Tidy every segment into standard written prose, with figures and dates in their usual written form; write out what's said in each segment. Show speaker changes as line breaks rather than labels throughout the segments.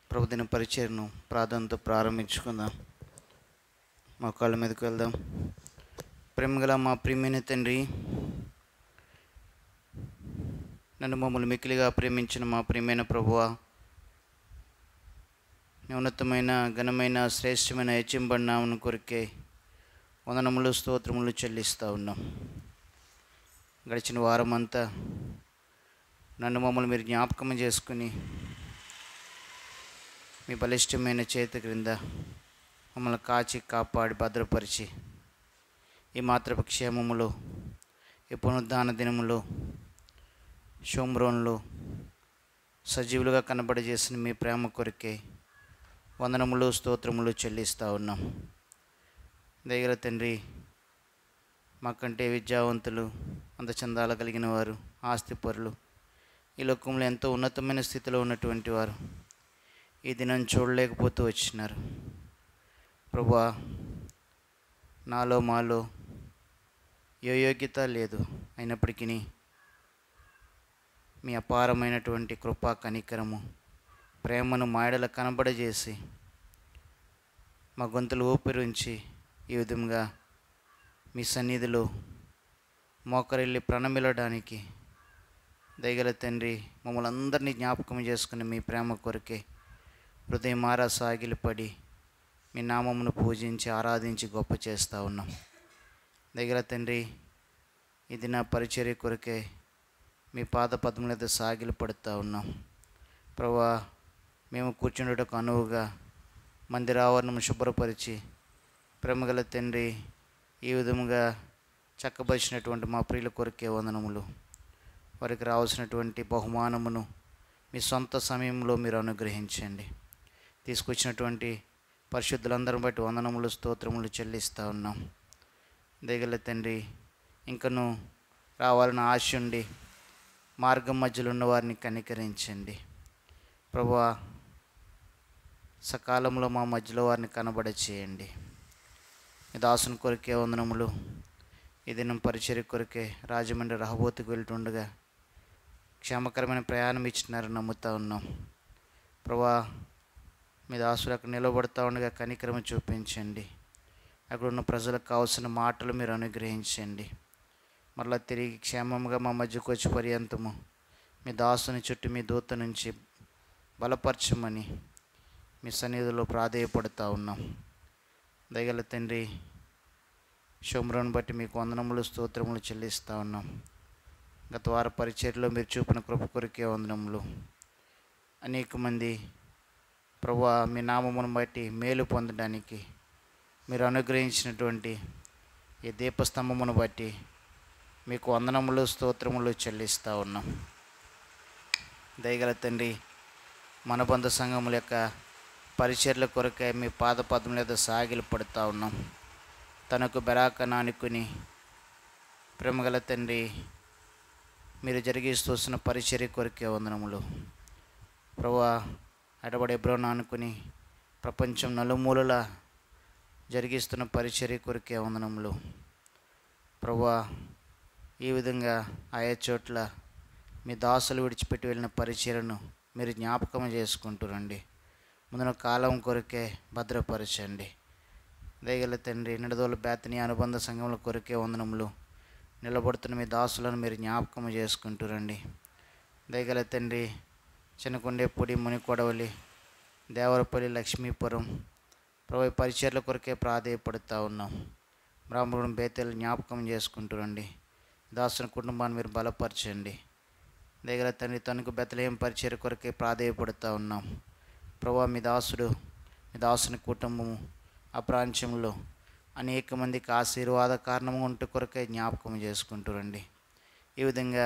ప్రభుదిన పరిచయను ప్రార్థనతో ప్రారంభించుకుందాం. మా కాళ్ళ మీదకి వెళ్దాం. ప్రేమగల మా ప్రియమైన తండ్రి, నన్ను మమ్మల్ని మిక్కిలిగా ప్రేమించిన మా ప్రియమైన ప్రభువా, ఉన్నతమైన ఘనమైన శ్రేష్టమైన హెచ్చింబడినామను కొరికే వందనములు స్తోత్రములు చెల్లిస్తూ ఉన్నాం. గడిచిన వారమంతా నన్ను మమ్మల్ని మీరు జ్ఞాపకం చేసుకుని మీ బలిష్టమైన చేతి క్రింద మమ్మల్ని కాచి కాపాడి భద్రపరిచి ఈ మాత్రపు క్షేమములో, ఈ పునరుద్ధాన దినములో షోమ్రోన్లో సజీవులుగా కనబడజేసిన మీ ప్రేమ కొరికే వందనములు స్తోత్రములు చెల్లిస్తూ ఉన్నాం. దయగల తండ్రి, మాకంటే విద్యావంతులు, అందచందాలు కలిగిన వారు, ఆస్తిపరులు, ఈ లోకంలో ఎంతో ఉన్నతమైన స్థితిలో ఉన్నటువంటి వారు ఈ దినం చూడలేకపోతూ వచ్చినారు. ప్రభువా, నాలో మాలో ఏ యోగ్యత లేదు, అయినప్పటికీ మీ అపారమైనటువంటి కృపా కనికరము ప్రేమను మాయడల కనబడజేసి మా గొంతులు ఊపిరించి ఈ విధంగా మీ సన్నిధిలో మోకరిల్లి ప్రణమిలడానికి దయగల తండ్రి, మమ్మల్ని అందరినీ జ్ఞాపకం చేసుకుని మీ ప్రేమ కొరికే హృదయమారా సాగిలిపడి మీ నామమును పూజించి ఆరాధించి గొప్ప చేస్తూ ఉన్నాం. దయగల తండ్రి, ఇది నా పరిచర్య కొరకే మీ పాద పద్మల మీద సాగిలి పడుతూ ఉన్నాం. ప్రభువా, మేము కూర్చుండటకు అనువుగా మందిరావరణము శుభ్రపరిచి ప్రేమగల తండ్రి ఈ విధముగా చక్కబరిచినటువంటి మా ప్రియుల కొరకే వందనములు. వారికి రావాల్సినటువంటి బహుమానమును మీ సొంత సమయంలో మీరు అనుగ్రహించండి. తీసుకొచ్చినటువంటి పరిశుద్ధులందరిని బట్టి వందనములు స్తోత్రములు చెల్లిస్తూ ఉన్నాం. దయగల తండ్రి, ఇంకను రావాలని ఆశ ఉండి మార్గం మధ్యలో ఉన్న వారిని కనికరించండి. ప్రభువా, సకాలంలో మా మధ్యలో వారిని కనబడ చేయండి. మీ దాసుని కొరకే వందనములు. ఈ దినం పరిచర్య కొరకే రాజమండ్రి రహబోతుకు వెళ్తుండగా క్షేమకరమైన ప్రయాణం ఇచ్చినారని నమ్ముతూ ఉన్నాం. ప్రభువా, మీ దాసులు అక్కడ నిలబడుతూ ఉండగా కనికరము చూపించండి. అక్కడ ఉన్న ప్రజలకు కావాల్సిన మాటలు మీరు అనుగ్రహించండి. మరలా తిరిగి క్షేమంగా మా మధ్యకు వచ్చి పర్యంతము మీ దాసుని చుట్టూ మీ దూత నుంచి బలపరచమని మీ సన్నిధిలో ప్రాధేయపడుతూ ఉన్నాం. దయగల తండ్రి, షోమ్రోను బట్టి మీకు వందనములు స్తోత్రములు చెల్లిస్తూ ఉన్నాం. గత వార పరిచర్యలో మీరు చూపిన కృప కొరికే వందనములు. అనేక మంది ప్రభువా, మీ నామమును బట్టి మేలు పొందడానికి మీరు అనుగ్రహించినటువంటి ఈ దీపస్తంభమును బట్టి మీకు వందనములు స్తోత్రములు చెల్లిస్తూ ఉన్నాం. దయగల తండ్రి, మనబంధ సంఘముల యొక్క పరిచర్ల కొరకై మీ పాద పద్మల మీద సాగిలి పడుతూ ఉన్నాం. తనకు బెరాకను అనుకుని ప్రేమగల తండ్రి, మీరు జరిగిస్తూసిన పరిచర్య కొరకే వందనములు. ప్రభువా, ఎడబడి ఎబ్రోను అనుకుని ప్రపంచం నలుమూలలా జరిగిస్తున్న పరిచర్య కొరకే వందనములు. ప్రభువా, ఈ విధంగా ఆయా చోట్ల మీ దాసులు విడిచిపెట్టి వెళ్ళిన పరిచర్యను మీరు జ్ఞాపకం చేసుకుంటూ రండి. ముందున కాలం కొరకే భద్రపరచండి. దయగల తండ్రి, నిడదోలు బేతనీ అనుబంధ సంఘముల కొరకే వందనములు. నిలబడుతున్న మీ దాసులను మీరు జ్ఞాపకం చేసుకుంటూ రండి. దయగల తండ్రి, చిన్నకొండేపూడి, మునికొడవలి, దేవరపల్లి, లక్ష్మీపురం ప్రభు పరిచర్ల కొరకే ప్రాధేయపడుతూ ఉన్నాం. బ్రాహ్మణుడు బేతేలు జ్ఞాపకం చేసుకుంటూ రండి. దాసుని కుటుంబాన్ని మీరు బలపరచండి. దగ్గర తండ్రి, తనకు బెతలేం పరిచర్య కొరకే ప్రాధేయపడుతూ ఉన్నాం. ప్రభు, మీ దాసుని కుటుంబము ఆ ప్రాంతంలో అనేక మందికి ఆశీర్వాద కారణంగా ఉంటే కొరకే జ్ఞాపకం చేసుకుంటూ రండి. ఈ విధంగా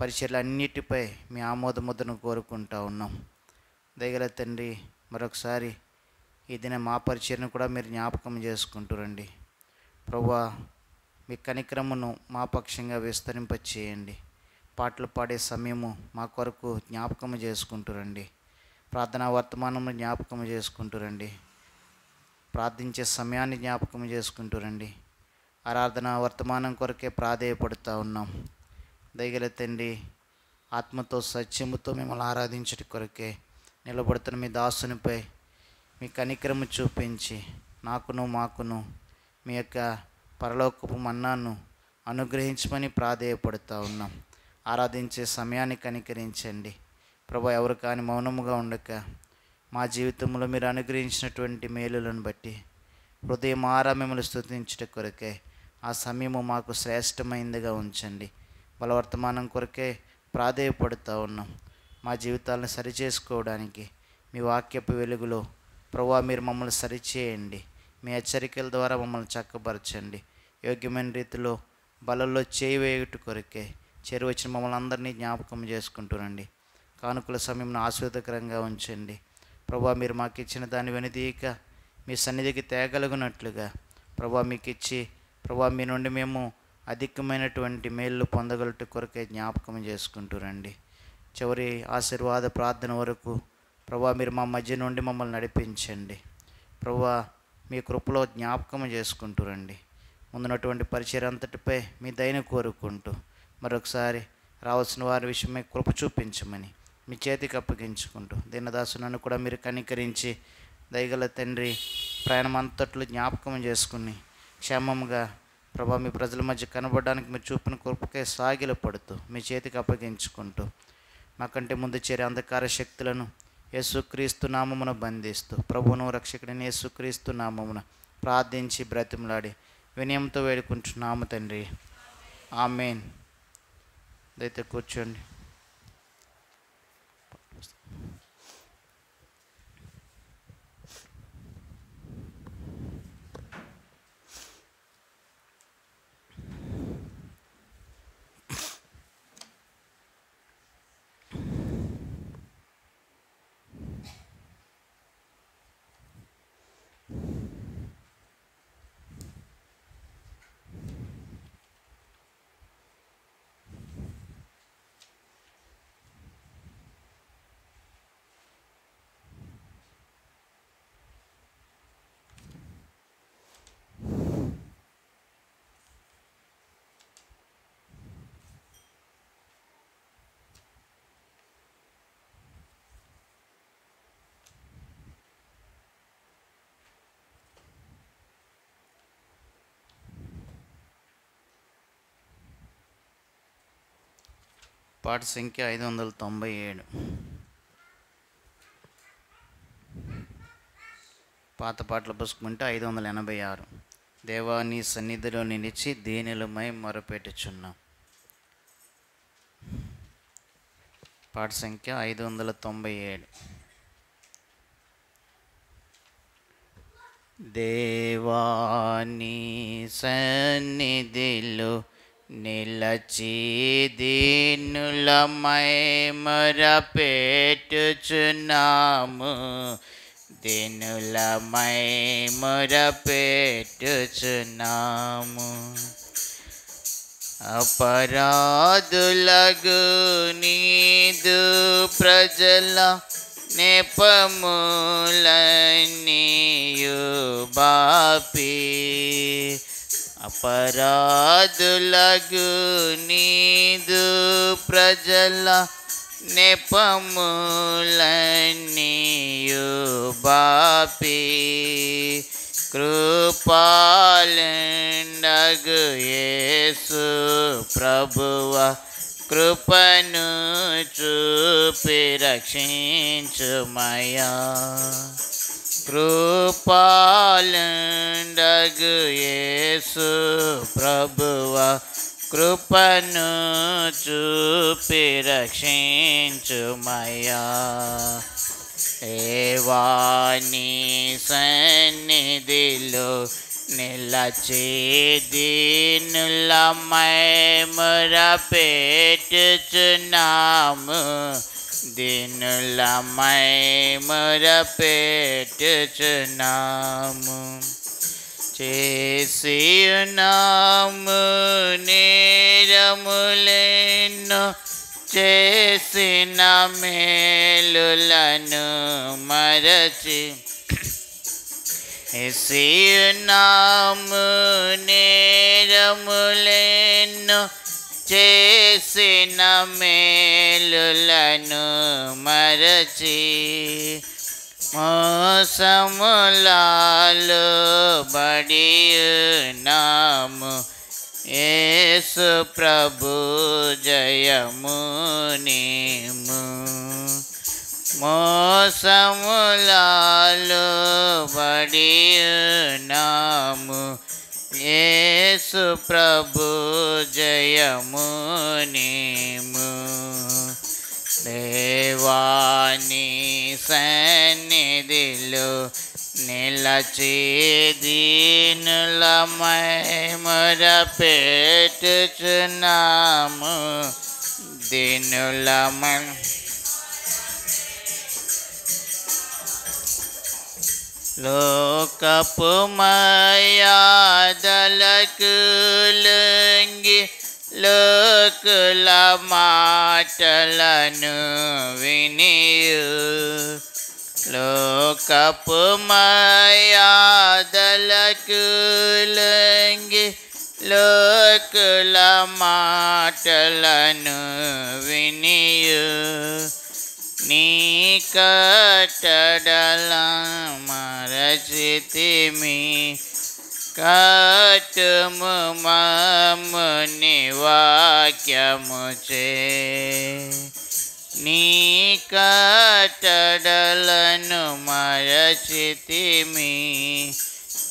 పరిచర్లు అన్నిటిపై మీ ఆమోద ముద్రను కోరుకుంటూ ఉన్నాం. దయగల తండ్రి, మరొకసారి ఈ దిన మా పరిచర్ను కూడా మీరు జ్ఞాపకం చేసుకుంటూ రండి. ప్రభువా, మీ కనికరమును మా పక్షంగా విస్తరింపచేయండి. పాటలు పాడే సమయము మా కొరకు జ్ఞాపకం చేసుకుంటూ రండి. ప్రార్థనా వర్తమానము జ్ఞాపకం చేసుకుంటూ రండి. ప్రార్థించే సమయాన్ని జ్ఞాపకం చేసుకుంటూ రండి. ఆరాధన వర్తమానం కొరకే ప్రాధేయపడుతూ ఉన్నాం. దయగల తండ్రి, ఆత్మతో సత్యముతో మిమ్మల్ని ఆరాధించటి కొరకే నిలబడుతున్న మీ దాసునిపై మీ కనికరము చూపించి నాకును మాకును మీ యొక్క పరలోకపు మన్నాను అనుగ్రహించమని ప్రాధేయపడుతూ ఉన్నాం. ఆరాధించే సమయాన్ని కనికరించండి ప్రభా. ఎవరు కానీ మౌనముగా ఉండక మా జీవితంలో మీరు అనుగ్రహించినటువంటి మేలులను బట్టి హృదయమారా మిమ్మల్ని స్తుతించుట కొరకే ఆ సమయము మాకు శ్రేష్టమైందిగా ఉంచండి. బలవర్తమానం కొరకే ప్రాధేయపడుతూ ఉన్నాం. మా జీవితాలను సరిచేసుకోవడానికి మీ వాక్యపు వెలుగులో ప్రభువా మీరు మమ్మల్ని సరిచేయండి. మీ హెచ్చరికల ద్వారా మమ్మల్ని చక్కపరచండి. యోగ్యమైన రీతిలో బలలో చేయి వేయుట కొరకే చేరువచ్చిన మమ్మల్ని అందరినీ జ్ఞాపకం చేసుకుంటురండి. కానుకల సమయంలో ఆస్వాదకరంగా ఉంచండి ప్రభువా. మీరు మాకు ఇచ్చిన దాన్ని వెనుదీయక మీ సన్నిధికి తేగలుగునట్లుగా ప్రభువా మీకు ఇచ్చి ప్రభువా మీ నుండి మేము అధికమైనటువంటి మేళ్ళు పొందగలట కొరకే జ్ఞాపకం చేసుకుంటురండి. చివరి ఆశీర్వాద ప్రార్థన వరకు ప్రభువా మీరు మా మధ్య నుండి మమ్మల్ని నడిపించండి ప్రభువా. మీ కృపలో జ్ఞాపకం చేసుకుంటురండి. ముందున్నటువంటి పరిచయం అంతటిపై మీ దయను కోరుకుంటూ మరొకసారి రావాల్సిన వారి విషయమై కృప చూపించమని మీ చేతికి అప్పగించుకుంటూ దీనదాసు నన్ను కూడా మీరు కనికరించి దయగల తండ్రి ప్రయాణం అంతట్లో జ్ఞాపకం చేసుకుని క్షేమంగా ప్రభా మీ ప్రజల మధ్య కనబడడానికి మీరు చూపిన కృపకే సాగిల పడుతూ మీ చేతికి అప్పగించుకుంటూ నాకంటే ముందు చేరే అంధకార శక్తులను యేసుక్రీస్తు నామమున బంధిస్తూ ప్రభువును రక్షకుడిని యేసుక్రీస్తు నామమున ప్రార్థించి బ్రతిమలాడి వినయంతో వేడుకుంటున్నాము తండ్రి. ఆమేన్. దయతో కూర్చోండి. పాట సంఖ్య 597. పాత పాటల పుస్తకం ఉంటే 586. దేవా నీ సన్నిధిలో నిలిచి దీనులమై మొరపెట్టుచున్నాం. పాట సంఖ్య 597. దేవా నీ సన్నిధిలో నిలచి దీనులమై మొరపెట్టుచున్నాము. దీనులమై మొరపెట్టుచున్నాము. అపరాధులగు నీదు ప్రజల నెపములన్నీయు బాపి అపరాధులగు నీదు ప్రజల నెపములన్నీయు బాపి కృపాలుండగు యేసు ప్రభువ కృపను చూపి రక్షించుమయా. కృపాలుండగు యేసు ప్రభువ కృపను చూపి రక్షించుమయా. దేవా నీ సన్నిధిలో నిలచి దీనులమై మొరపెట్టుచున్నాము. దీనులమై మొరపెట్టుచున్నాము. చేసియున్నాము నేరములెన్నో చేసిన మేలులను మరచి చేసియున్నాము నేరములెన్నో చేసిన మేలులను మరచి మోసములాలు బడియున్నాము. యేసు ప్రభు జయము నీము. మోసములాలు బడియున్నాము. యేసు ప్రభు జయము నీము. దేవాని సన్నిధిలో నిలచి దీనులమై మొరపెట్టుచున్నాము. దీనులమై లోకపు మర్యాదలకు లొంగి లోకుల మాటలను వినియు. లోకపు మర్యాదలకు లొంగి లోకుల మాటలను వినియు. నీ కట్టడల మరచితిమి. కట్టుము మమ్ముని వాక్యముచే. నీ కట్టడలను మరచితిమి.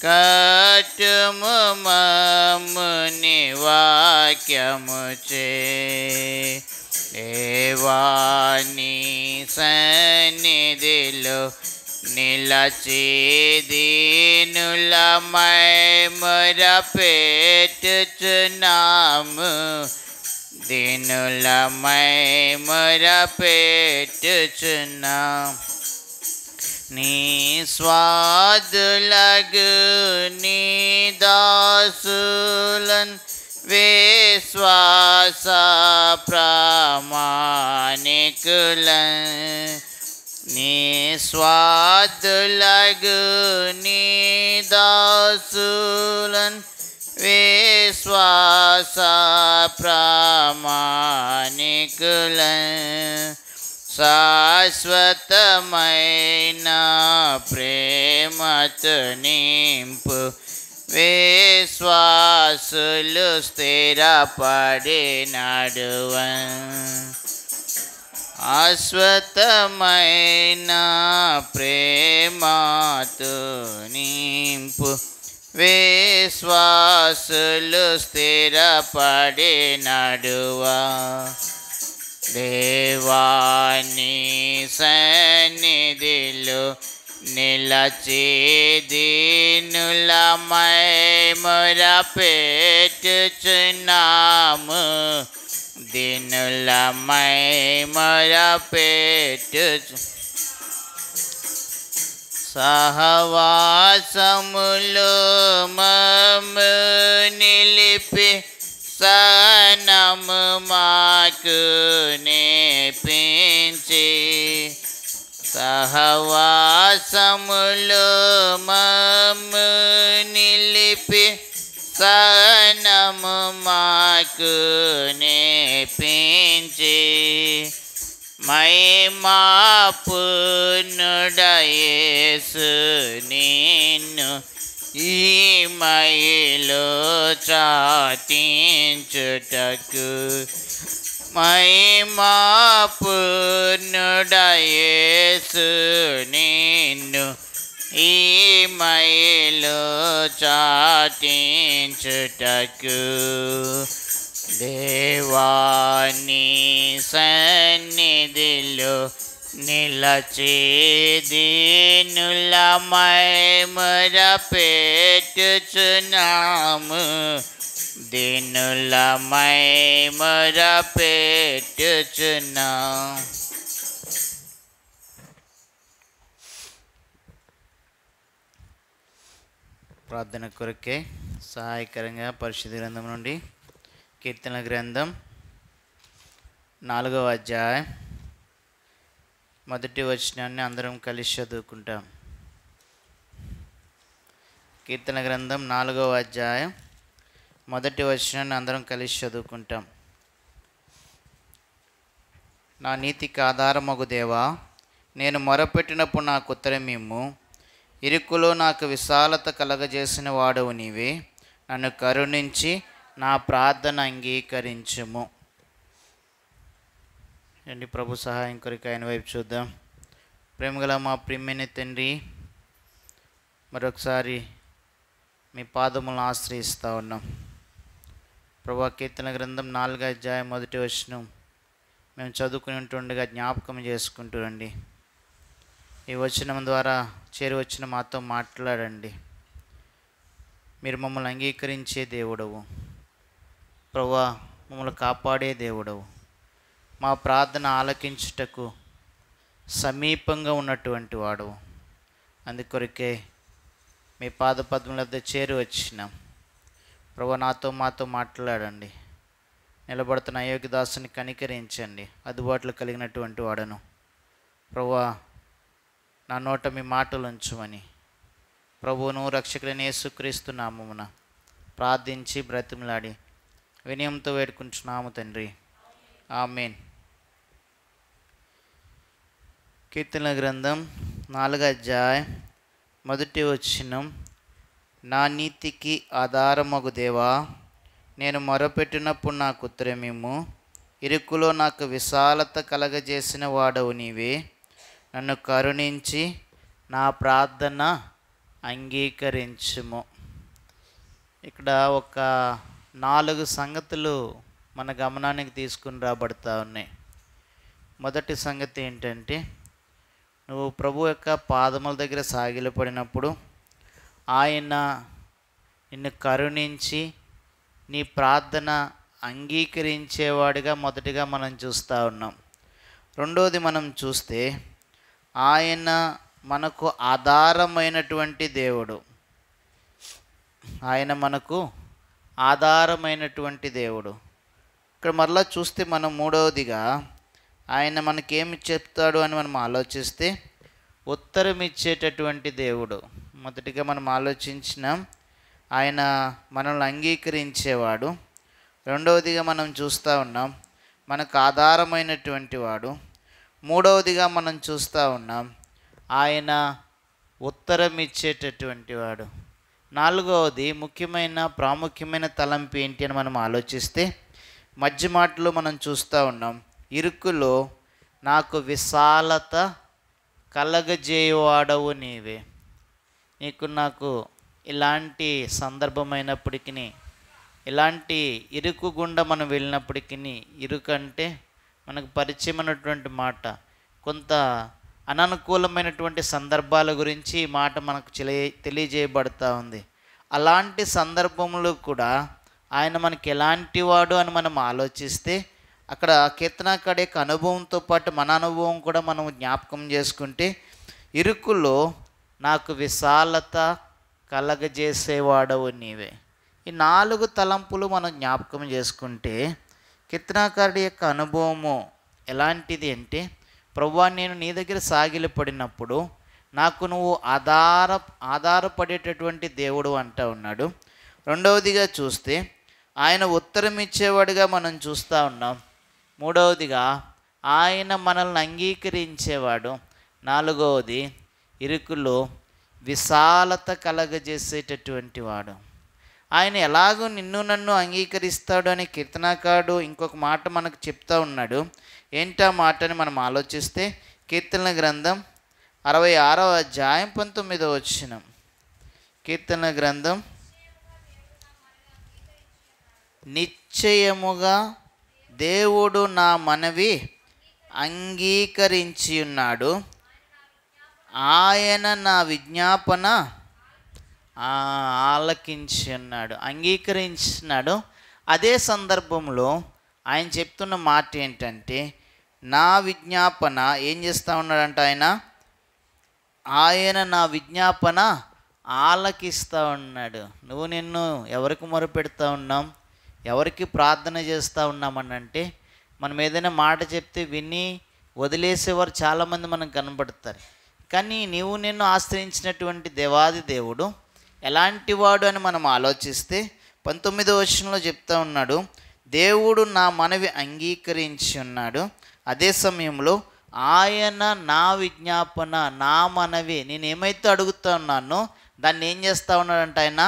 కట్టుము మమ్ముని వాక్యముచే. దేవాని సన్నిధిలో నిలచి దీనులమై మొరపెట్టుచున్నాము. దీనులమై మొరపెట్టుచున్నాము. నీ స్వాదులగు నీ దాసులన్ విశ్వాస ప్రామాణికులన్. నీ స్వాదులగు నీ దాసులన్ విశ్వాస ప్రామాణికులన్. శాశ్వతమైన ప్రేమతో నింపు. విశ్వాసులు స్థిరపడి నడువన్. శాశ్వతమైన ప్రేమతో నింపు. విశ్వాసులు స్థిరపడి నడువా. దేవాని సన్నిధిలో నిలచి దీనులమై మొరపెట్టుచున్నాము. దీనులమై మొరపెట్టు. సహవాసములో మమ్ము నిలిపి సహనము మాకు నేర్పించి. సహవాసములో మమ్ము నిలిపి సహనము మాకు నేర్పించి. మహిమా పూర్ణుడా యేసు నిన్ను ఈ మహిలో చాటించుటకు. మహిమా పూర్ణుడా యేసు నిన్ను ఈ మహిలో చాటించుటకు. దేవాని సన్నిధిలో నిలచి దీనులమై మొరపెట్టుచున్నాము. దీనులమై మొరపెట్టుచున్నాము. ప్రార్థన కొరకే సహాయకరంగా పరిశుద్ధ గ్రంథం నుండి కీర్తన గ్రంథం 4వ అధ్యాయం మొదటి వచనాన్ని అందరం కలిసి చదువుకుంటాం. కీర్తన గ్రంథం 4వ అధ్యాయం మొదటి వచనాన్ని అందరం కలిసి చదువుకుంటాం. నా నీతికి ఆధారమగు దేవా, నేను మొరపెట్టినప్పుడు నాకు ఉత్తరమిమ్ము. ఇరుకులో నాకు విశాలత కలగజేసిన వాడవు నీవే. నన్ను కరుణించి నా ప్రార్థన అంగీకరించుము. రండి, ప్రభు సహాయం కొరకు ఆయన వైపు చూద్దాం. ప్రేమగల మా ప్రియమైన తండ్రి, మరొకసారి మీ పాదములను ఆశ్రయిస్తూ ఉన్నాం. ప్రభు, కీర్తన గ్రంథం 4వ అధ్యాయం 1వ వచనం మేము చదువుకుని ఉంటుండగా జ్ఞాపకం చేసుకుంటూ రండి. ఈ వచనం ద్వారా చేరువచ్చిన మాతో మాట్లాడండి. మీరు మమ్మల్ని అంగీకరించే దేవుడవు ప్రభువా, మమ్మల్ని కాపాడే దేవుడవు, మా ప్రార్థన ఆలకించుటకు సమీపంగా ఉన్నటువంటి వాడవు. అందుకొరకే మీ పాదపద్మల వద్ద చేరి వచ్చినాం. ప్రభువా, నాతో మాతో మాట్లాడండి. నిలబడుతున్న అయోగ్య దాసుని కనికరించండి. అందుబాటులో కలిగినటువంటి వాడను ప్రభువా, నా నోట మీ మాటలు ఉంచుమని ప్రభువును రక్షకులైన యేసుక్రీస్తు నామమున ప్రార్థించి బ్రతిమలాడి వినయంతో వేడుకుంటున్నాము తండ్రి, ఆమేన్. కీర్తన గ్రంథం 4వ అధ్యాయం 1వ వచనం. నా నీతికి ఆధారమగు దేవా, నేను మొరపెట్టినప్పుడు నాకు ఉత్తరమిమ్ము. ఇరుకులో నాకు విశాలత కలగజేసిన వాడవు నీవే. నన్ను కరుణించి నా ప్రార్థన అంగీకరించుము. ఇక్కడ ఒక 4 సంగతులు మన గమనానికి తీసుకుని రాబడతా ఉన్నాయి. మొదటి సంగతి ఏంటంటే, నువ్వు ప్రభు యొక్క పాదముల దగ్గర సాగిలపడినప్పుడు ఆయన నిన్ను కరుణించి నీ ప్రార్థన అంగీకరించేవాడిగా మొదటిగా మనం చూస్తూ ఉన్నాం. రెండోది మనం చూస్తే, ఆయన మనకు ఆధారమైనటువంటి దేవుడు. ఆయన మనకు ఆధారమైనటువంటి దేవుడు. ఇక్కడ మరలా చూస్తే మనం మూడవదిగా ఆయన మనకేమి చెప్తాడు అని మనం ఆలోచిస్తే, ఉత్తరం ఇచ్చేటటువంటి దేవుడు. మొదటిగా మనం ఆలోచించినాం, ఆయన మనల్ని అంగీకరించేవాడు. రెండవదిగా మనం చూస్తూ ఉన్నాం, మనకు ఆధారమైనటువంటి వాడు. మూడవదిగా మనం చూస్తూ ఉన్నాం, ఆయన ఉత్తరం ఇచ్చేటటువంటి వాడు. నాలుగవది ప్రాముఖ్యమైన తలంపు ఏంటి అని మనం ఆలోచిస్తే, మధ్య మాటలో మనం చూస్తూ ఉన్నాం, ఇరుకులో నాకు విశాలత కలగజేయవాడవు నీవే. నీకు నాకు ఇలాంటి సందర్భమైనప్పటికీ, ఇలాంటి ఇరుకు గుండా మనం వెళ్ళినప్పటికీ, ఇరుకు అంటే మనకు పరిచయమైనటువంటి మాట, కొంత అననుకూలమైనటువంటి సందర్భాల గురించి ఈ మాట మనకు తెలియజేయబడుతూ ఉంది. అలాంటి సందర్భంలో కూడా ఆయన మనకి ఎలాంటి వాడు అని మనం ఆలోచిస్తే, అక్కడ కీర్తనకారుడి యొక్క అనుభవంతో పాటు మన అనుభవం కూడా మనం జ్ఞాపకం చేసుకుంటే, ఇరుకులో నాకు విశాలత కలగజేసేవాడవు నీవే. ఈ 4 తలంపులు మనం జ్ఞాపకం చేసుకుంటే, కీర్తనకారుడి యొక్క అనుభవము ఎలాంటిది అంటే, ప్రభువా, నేను నీ దగ్గర సాగిలపడినప్పుడు నాకు నువ్వు ఆధారపడేటటువంటి దేవుడు అంటూ ఉన్నాడు. రెండవదిగా చూస్తే ఆయన ఉత్తరం ఇచ్చేవాడిగా మనం చూస్తూ ఉన్నాం. మూడవదిగా ఆయన మనల్ని అంగీకరించేవాడు. నాలుగవది ఇరుకులో విశాలత కలగజేసేటటువంటి వాడు. ఆయన ఎలాగో నిన్ను నన్ను అంగీకరిస్తాడు అని కీర్తనకారుడు ఇంకొక మాట మనకు చెప్తా ఉన్నాడు. ఏంటా మాట అని మనం ఆలోచిస్తే, కీర్తన గ్రంథం 66వ అధ్యాయం 19వ వచనం. కీర్తన గ్రంథం, నిశ్చయముగా దేవుడు నా మనవి అంగీకరించి ఉన్నాడు, ఆయన నా విజ్ఞాపన ఆలకించి ఉన్నాడు, అంగీకరించినాడు. అదే సందర్భంలో ఆయన చెప్తున్న మాట ఏంటంటే, నా విజ్ఞాపన ఏం చేస్తూ ఉన్నాడంట, ఆయన నా విజ్ఞాపన ఆలకిస్తూ ఉన్నాడు. నువ్వు నిన్ను ఎవరికి మొరపెడతా ఉన్నాం, ఎవరికి ప్రార్థన చేస్తూ ఉన్నామనంటే, మనం ఏదైనా మాట చెప్తే విని వదిలేసేవారు చాలామంది మనకు కనబడతారు. కానీ నీవు నిన్ను ఆశ్రయించినటువంటి దేవాది దేవుడు ఎలాంటి వాడు అని మనం ఆలోచిస్తే, 19వ వచనంలో చెప్తా ఉన్నాడు, దేవుడు నా మనవి అంగీకరించి ఉన్నాడు. అదే సమయంలో ఆయన నా విజ్ఞాపన, నా మనవి, నేను ఏమైతే అడుగుతా ఉన్నానో దాన్ని ఏం చేస్తూ ఉన్నాడంట, ఆయన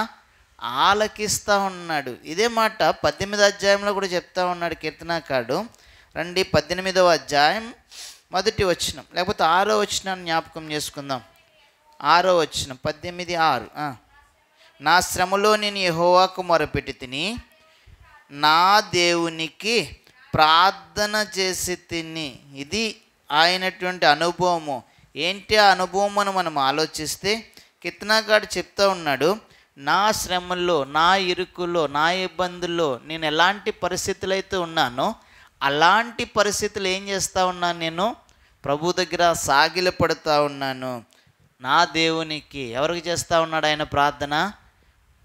ఆలకిస్తూ ఉన్నాడు. ఇదే మాట 18వ అధ్యాయంలో కూడా చెప్తా ఉన్నాడు కీర్తనాకారుడు. రండి 18వ అధ్యాయం 1వ వచనం, లేకపోతే 6వ వచనాన్ని జ్ఞాపకం చేసుకుందాం. 6వ వచనం, 18:6. నా శ్రమలో నేను యెహోవాకు మొరపెట్టి తిని నా దేవునికి ప్రార్థన చేసి తిని. ఇది ఆయనటువంటి అనుభవము. ఏంటి ఆ అనుభవం అని మనం ఆలోచిస్తే కీర్తనాకారుడు చెప్తా ఉన్నాడు, నా శ్రమల్లో, నా ఇరుకుల్లో, నా ఇబ్బందుల్లో నేను ఎలాంటి పరిస్థితులు అయితే ఉన్నానో అలాంటి పరిస్థితులు ఏం చేస్తూ ఉన్నాను, నేను ప్రభు దగ్గర సాగిలపడుతూ ఉన్నాను. నా దేవునికి ఎవరికి చేస్తూ ఉన్నాడు ఆయన ప్రార్థన?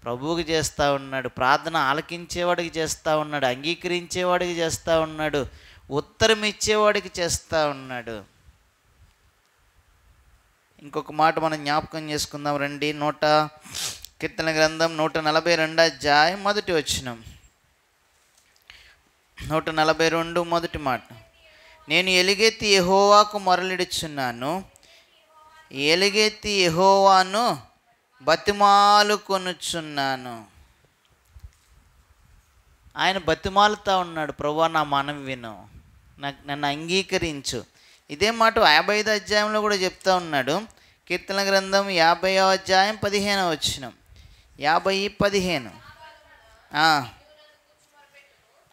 ప్రభువుకి చేస్తూ ఉన్నాడు. ప్రార్థన ఆలకించేవాడికి చేస్తూ ఉన్నాడు, అంగీకరించేవాడికి చేస్తూ ఉన్నాడు, ఉత్తరం ఇచ్చేవాడికి చేస్తూ ఉన్నాడు. ఇంకొక మాట మనం జ్ఞాపకం చేసుకుందాం రండి. కీర్తన గ్రంథం 142 అధ్యాయం 1వ వచనం. 142 మొదటి మాట, నేను ఎలుగెత్తి యెహోవాకు మొరలిడుచున్నాను, ఎలుగెత్తి యెహోవాను బతిమాలు కొనుచున్నాను. ఆయన బతిమాలుతా ఉన్నాడు, ప్రభువా నా మనవి విను, నన్ను అంగీకరించు. ఇదే మాట 55వ అధ్యాయంలో కూడా చెప్తా ఉన్నాడు. కీర్తన గ్రంథం 50వ అధ్యాయం 15వ వచనం, 50:15.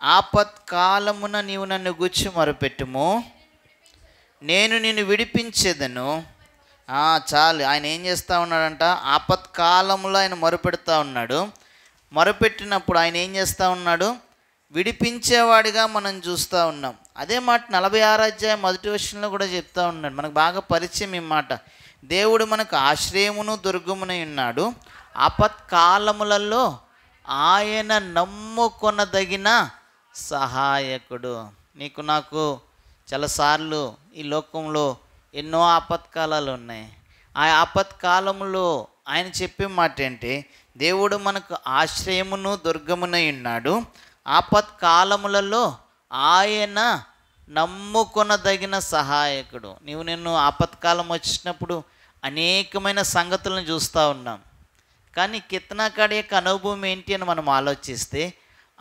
ఆపత్కాలమున నీవు నన్ను గూర్చి మొరపెట్టుము, నేను నిన్ను విడిపించేదను. చాలు. ఆయన ఏం చేస్తూ ఉన్నాడంట, ఆపత్కాలంలో ఆయన మొరపెడుతూ ఉన్నాడు. మొరపెట్టినప్పుడు ఆయన ఏం చేస్తూ ఉన్నాడు, విడిపించేవాడిగా మనం చూస్తూ ఉన్నాం. అదే మాట 46వ అధ్యాయం 1వ వచనంలో కూడా చెప్తా ఉన్నాడు. మనకు బాగా పరిచయం ఈ మాట. దేవుడు మనకు ఆశ్రయమును దుర్గమునై ఉన్నాడు, ఆపత్కాలములలో ఆయన నమ్ముకొనదగిన సహాయకుడు. నీకు నాకు చాలాసార్లు ఈ లోకంలో ఎన్నో ఆపత్కాలాలు ఉన్నాయి. ఆ ఆపత్కాలంలో ఆయన చెప్పే మాట ఏంటి, దేవుడు మనకు ఆశ్రయమును దుర్గమునై ఉన్నాడు, ఆపత్కాలములలో ఆయన నమ్ముకొనదగిన సహాయకుడు. నిన్ను ఆపత్కాలం వచ్చినప్పుడు అనేకమైన సంగతులను చూస్తూ ఉన్నాం. కానీ కీర్తనాకారుడు యొక్క అనుభవం ఏంటి అని మనం ఆలోచిస్తే,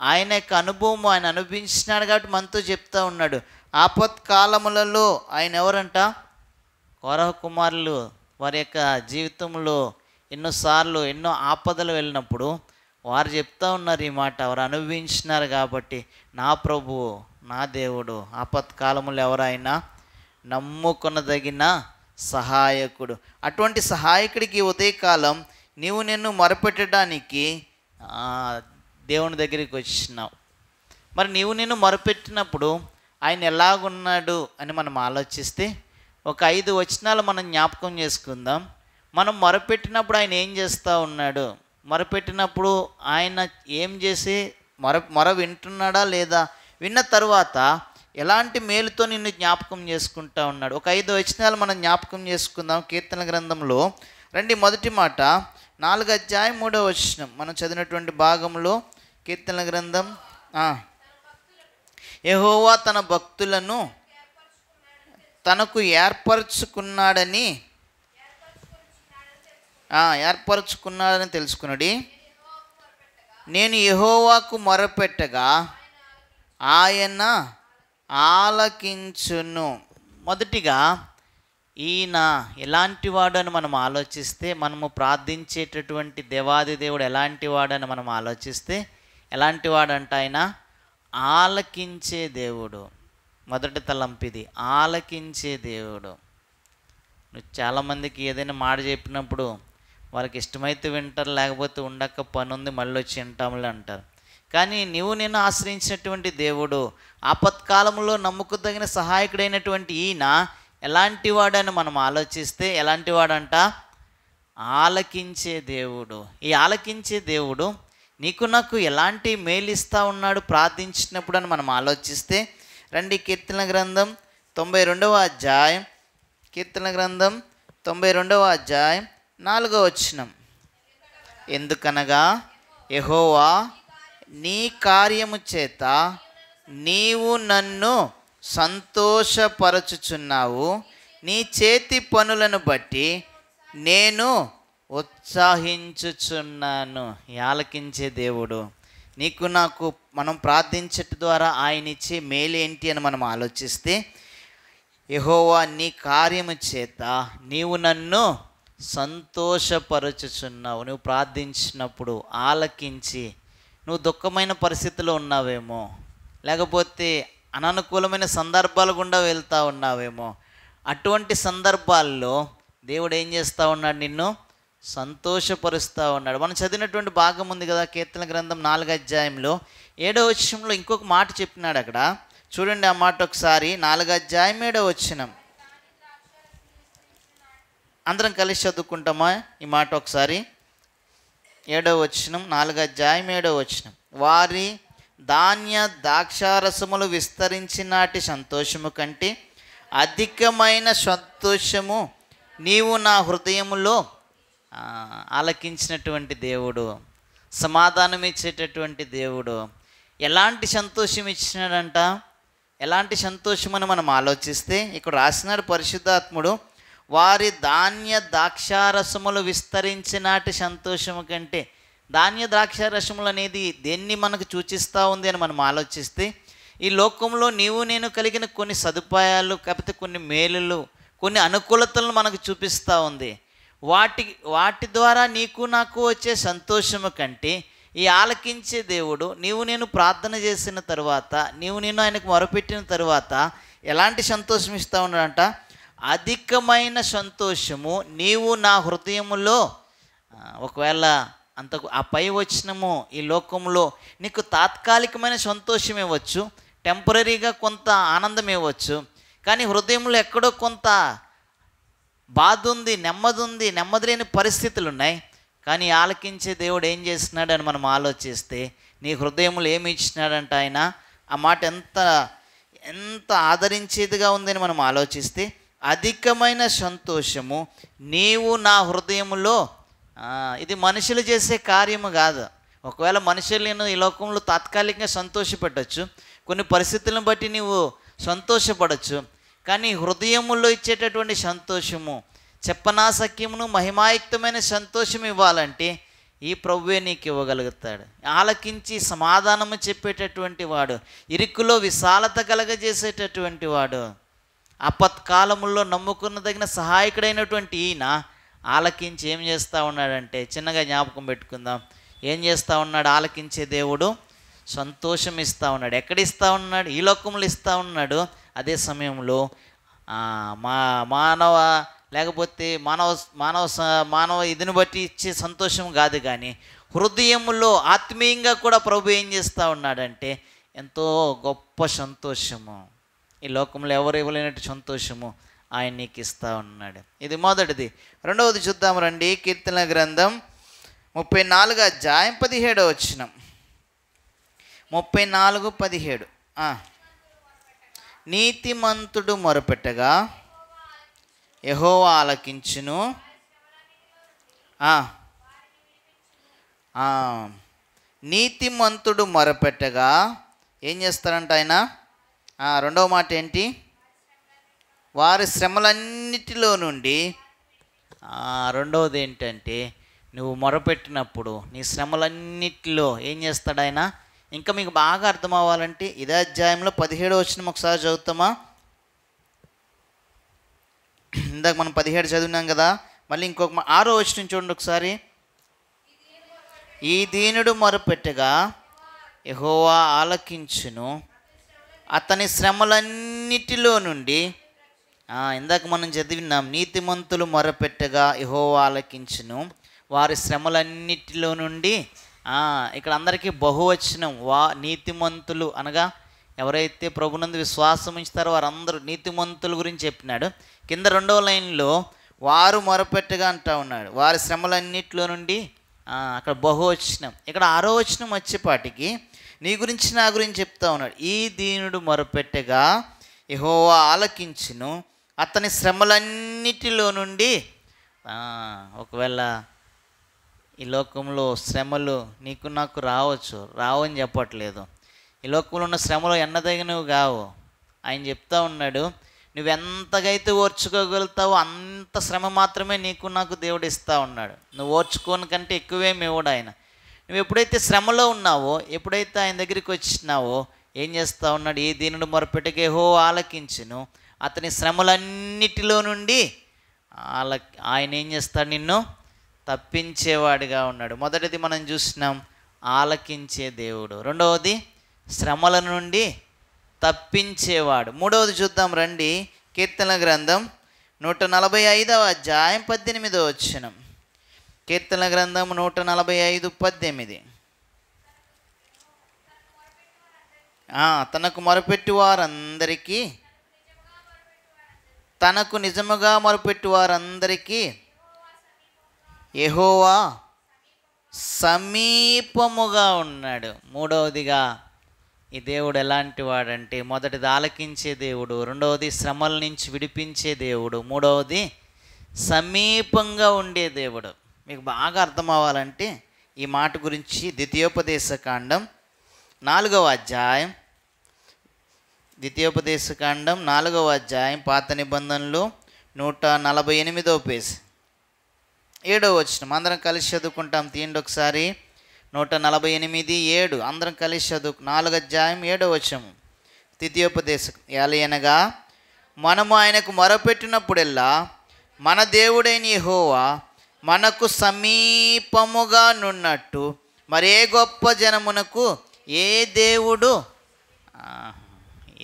ఆయన యొక్క అనుభవం ఆయన అనుభవించినాడు కాబట్టి మనతో చెప్తా ఉన్నాడు. ఆపత్కాలములలో ఆయన ఎవరంట, కోరహ కుమారులు వారి యొక్క జీవితంలో ఎన్నోసార్లు ఎన్నో ఆపదలు వెళ్ళినప్పుడు వారు చెప్తా ఉన్నారు ఈ మాట. వారు అనుభవించినారు కాబట్టి, నా ప్రభువు, నా దేవుడు ఆపత్కాలములు ఎవరైనా నమ్ముకొనదగిన సహాయకుడు. అటువంటి సహాయకుడికి ఉదయకాలం నీవు నిన్ను మొరపెట్టడానికి దేవుని దగ్గరికి వచ్చినావు. మరి నీవు నిన్ను మొరపెట్టినప్పుడు ఆయన ఎలాగున్నాడు అని మనం ఆలోచిస్తే ఒక 5 వచనాలు మనం జ్ఞాపకం చేసుకుందాం. మనం మొరపెట్టినప్పుడు ఆయన ఏం చేస్తూ ఉన్నాడు, మొరపెట్టినప్పుడు ఆయన ఏం చేసి మొర వింటున్నాడా లేదా, విన్న తరువాత ఎలాంటి మేలుతో నిన్ను జ్ఞాపకం చేసుకుంటా ఉన్నాడు. ఒక 5 వచనాలు మనం జ్ఞాపకం చేసుకుందాం. కీర్తన గ్రంథంలో రండి, మొదటి మాట 4వ అధ్యాయం 3వ వచనం మనం చదివినటువంటి భాగంలో. కీర్తన గ్రంథం, యెహోవా తన భక్తులను తనకు ఏర్పరచుకున్నాడని తెలుసుకున్నాడు. నేను యెహోవాకు మొరపెట్టగా ఆయన ఆలకించును. మొదటిగా ఈయన ఎలాంటి వాడు అని మనం ఆలోచిస్తే, మనము ప్రార్థించేటటువంటి దేవాది దేవుడు ఎలాంటి వాడు అని మనం ఆలోచిస్తే, ఎలాంటి వాడంట ఆయన ఆలకించే దేవుడు. మొదటి తలంపిది ఆలకించే దేవుడు. నువ్వు చాలామందికి ఏదైనా మాట చెప్పినప్పుడు వాళ్ళకి ఇష్టమైతే వింటారు, లేకపోతే ఉండక పని ఉంది మళ్ళీ వచ్చి వింటాములే అంటారు. కానీ నేను ఆశ్రయించినటువంటి దేవుడు, ఆపత్కాలంలో నమ్ముకుదగిన సహాయకుడైనటువంటి ఈయన ఎలాంటి వాడని మనం ఆలోచిస్తే, ఎలాంటి వాడంట ఆలకించే దేవుడు. ఈ ఆలకించే దేవుడు నీకు నాకు ఎలాంటి మేలిస్తూ ఉన్నాడు ప్రార్థించినప్పుడు అని మనం ఆలోచిస్తే రండి, కీర్తన గ్రంథం 92వ అధ్యాయం, కీర్తన గ్రంథం 92వ అధ్యాయం 4వ వచనం. ఎందుకనగా యెహోవా నీ కార్యము చేత నీవు నన్ను సంతోషపరచుచున్నావు. నీ చేతి పనులను బట్టి నేను ఉత్సాహించుచున్నాను. ఆలకించే దేవుడు. నీకు నాకు మనం ప్రార్థించటం ద్వారా ఆయన ఇచ్చే మేలు ఏంటి అని మనం ఆలోచిస్తే, యెహోవా నీ కార్యము చేత నీవు నన్ను సంతోషపరచుచున్నావు. నువ్వు ప్రార్థించినప్పుడు ఆలకించి, నువ్వు దుఃఖమైన పరిస్థితిలో ఉన్నావేమో, లేకపోతే అననుకూలమైన సందర్భాల గుండా వెళ్తూ ఉన్నావేమో, అటువంటి సందర్భాల్లో దేవుడు ఏం చేస్తూ ఉన్నాడు? నిన్ను సంతోషపరుస్తూ ఉన్నాడు. మనం చదివినటువంటి భాగం ఉంది కదా, కీర్తన గ్రంథం 4వ అధ్యాయంలో 7వ వచనంలో ఇంకొక మాట చెప్పినాడు. అక్కడ చూడండి ఆ మాట ఒకసారి. 4వ అధ్యాయం 7వ వచనం అందరం కలిసి చదువుకుంటామా ఈ మాట ఒకసారి? 7వ వచనం, 4వ అధ్యాయం 7వ వచనం. వారి ధాన్య ద్రాక్షారసములు విస్తరించినాటి సంతోషము కంటే అధికమైన సంతోషము నీవు నా హృదయములో. ఆలకించినటువంటి దేవుడు, సమాధానం ఇచ్చేటటువంటి దేవుడు. ఎలాంటి సంతోషం ఇచ్చినాడంట? ఎలాంటి సంతోషం అని మనం ఆలోచిస్తే ఇక్కడ రాసినాడు పరిశుద్ధాత్ముడు, వారి ధాన్య ద్రాక్షారసములు విస్తరించినాటి సంతోషము కంటే. ధాన్య ద్రాక్షారసములు అనేది దేన్ని మనకు సూచిస్తూ ఉంది అని మనం ఆలోచిస్తే, ఈ లోకంలో నీవు నేను కలిగిన కొన్ని సదుపాయాలు, కాకపోతే కొన్ని మేలులు, కొన్ని అనుకూలతలను మనకు చూపిస్తూ ఉంది. వాటి ద్వారా నీకు నాకు వచ్చే సంతోషము కంటే ఈ ఆలకించే దేవుడు, నీవు నేను ప్రార్థన చేసిన తర్వాత, నీవు నేను ఆయనకు మొరపెట్టిన తర్వాత ఎలాంటి సంతోషం ఇస్తూ ఉన్నాడంట? అధికమైన సంతోషము నీవు నా హృదయములో. ఒకవేళ ఆ పై వచనము ఈ లోకంలో నీకు తాత్కాలికమైన సంతోషం ఇవ్వచ్చు, టెంపరీగా కొంత ఆనందం ఇవ్వచ్చు, కానీ హృదయంలో ఎక్కడో కొంత బాధ ఉంది, నెమ్మది లేని పరిస్థితులు ఉన్నాయి. కానీ ఆలకించే దేవుడు ఏం చేస్తున్నాడు అని మనం ఆలోచిస్తే, నీ హృదయంలో ఏమి ఇచ్చినాడంట ఆయన? ఆ మాట ఎంత ఆదరించేదిగా ఉందని మనం ఆలోచిస్తే, అధికమైన సంతోషము నీవు నా హృదయములో. ఇది మనుషులు చేసే కార్యము కాదు. ఒకవేళ మనుషులను ఈ లోకంలో తాత్కాలికంగా సంతోషపెట్టచ్చు, కొన్ని పరిస్థితులను బట్టి నీవు సంతోషపడచ్చు, కానీ హృదయములో ఇచ్చేటటువంటి సంతోషము, చెప్పనాసక్యమును మహిమాయుక్తమైన సంతోషం ఇవ్వాలంటే ఈ ప్రభువే నీకు ఇవ్వగలుగుతాడు. ఆలకించి సమాధానము చెప్పేటటువంటి వాడు, ఇరుకులో విశాలత కలగజేసేటటువంటి వాడు, ఆపత్కాలముల్లో నమ్ముకున్నదగిన సహాయకుడైనటువంటి ఈయన ఆలకించి ఏం చేస్తూ ఉన్నాడంటే, చిన్నగా జ్ఞాపకం పెట్టుకుందాం. ఏం చేస్తూ ఉన్నాడు? ఆలకించే దేవుడు సంతోషం ఇస్తూ ఉన్నాడు. ఎక్కడ ఇస్తూ ఉన్నాడు? ఈ లోకంలో ఇస్తూ ఉన్నాడు. అదే సమయంలో మానవ లేకపోతే మానవ ఇదిని బట్టి ఇచ్చే సంతోషం కాదు, కానీ హృదయంలో ఆత్మీయంగా కూడా ప్రభు ఏం చేస్తూ ఉన్నాడంటే ఎంతో గొప్ప సంతోషము, ఈ లోకంలో ఎవరు ఇవ్వలేనట్టు సంతోషము ఆయన నీకు ఇస్తూ ఉన్నాడు. ఇది మొదటిది. రెండవది చూద్దాం రండి. కీర్తన గ్రంథం 34వ అధ్యాయం 17వ వచనం. 34:17. నీతిమంతుడు మొరపెట్టగా యెహోవా ఆలకించును. నీతిమంతుడు మొరపెట్టగా ఏం చేస్తారంట ఆయన? రెండవ మాట ఏంటి? వారి శ్రమలన్నిటిలో నుండి. రెండవది ఏంటంటే, నువ్వు మొరపెట్టినప్పుడు నీ శ్రమలన్నిటిలో ఏం చేస్తాడు ఆయన? ఇంకా మీకు బాగా అర్థం అవ్వాలంటే ఇదే అధ్యాయంలో 17వ వచనం ఒకసారి చదువుతామా? ఇందాక మనం 17 చదివినాం కదా, మళ్ళీ ఇంకొక 6వ వచనం చూడండి ఒకసారి. ఈ దీనుడు మొరపెట్టగా యెహోవా ఆలకించును, అతని శ్రమలన్నిటిలో నుండి. ఇందాక మనం చదివినాం, నీతిమంతులు మొరపెట్టగా యెహోవా ఆలకించును, వారి శ్రమలన్నిటిలో నుండి. ఇక్కడ అందరికీ బహువచనం. నీతిమంతులు అనగా ఎవరైతే ప్రభునందు విశ్వాసం ఉంచుతారో వారందరూ నీతిమంతుల గురించి చెప్పినాడు. కింద రెండవ లైన్లో వారు మొరపెట్టగా అంటా ఉన్నాడు, వారి శ్రమలన్నిటిలో నుండి. అక్కడ బహువచనం. ఇక్కడ 6వ వచనం వచ్చేపాటికి నీ గురించి నా గురించి చెప్తా ఉన్నాడు. ఈ దీనుడు మొరపెట్టగా యెహోవా ఆలకించును, అతని శ్రమలన్నిటిలో నుండి. ఒకవేళ ఈ లోకంలో శ్రమలు నీకు నాకు రావచ్చు, రావని చెప్పట్లేదు. ఈ లోకంలో ఉన్న శ్రమలు ఎన్నదగినవి కావు. ఆయన చెప్తా ఉన్నాడు, నువ్వెంతగైతే ఓర్చుకోగలుగుతావో అంత శ్రమ మాత్రమే నీకు నాకు దేవుడు ఇస్తూ ఉన్నాడు. నువ్వు ఓర్చుకోని కంటే ఎక్కువేమి ఇవ్వడు ఆయన. నువ్వు ఎప్పుడైతే శ్రమలో ఉన్నావో, ఎప్పుడైతే ఆయన దగ్గరికి వచ్చినావో ఏం చేస్తూ ఉన్నాడు? ఏ దీనుడు మొరపెట్టగా యెహోవా ఆలకించును, అతని శ్రమలన్నిటిలో నుండి ఆయన ఏం చేస్తాడు? నిన్ను తప్పించేవాడిగా ఉన్నాడు. మొదటిది మనం చూసినాం, ఆలకించే దేవుడు. రెండవది శ్రమల నుండి తప్పించేవాడు. మూడవది చూద్దాం రండి. కీర్తనల గ్రంథం 145వ అధ్యాయం 18వ వచనం. కీర్తనల గ్రంథం 145:18. తనకు మొరపెట్టు వారందరికీ, తనకు నిజముగా మొరపెట్టు వారందరికీ యెహోవా సమీపముగా ఉన్నాడు. మూడవదిగా ఈ దేవుడు ఎలాంటి వాడంటే, మొదటిది ఆలకించే దేవుడు, రెండవది శ్రమల నుంచి విడిపించే దేవుడు, మూడవది సమీపంగా ఉండే దేవుడు. మీకు బాగా అర్థం అవ్వాలంటే ఈ మాట గురించి ద్వితీయోపదేశకాండం 4వ అధ్యాయం, ద్వితీయోపదేశకాండం 4వ అధ్యాయం పాత నిబంధనలు 148వ పేజ్ 7వ వచనం. అందరం కలిసి చదువుకుంటాం. తీయండి ఒకసారి. 148:7 అందరం కలిసి చదువు. 4వ అధ్యాయం 7వ వచనం. ద్వితీయోపదేశం. ఏలయనగా మనము ఆయనకు మొరపెట్టినప్పుడెల్లా మన దేవుడైన యెహోవా మనకు సమీపముగా నున్నట్టు మరే గొప్ప జనమునకు ఏ దేవుడు.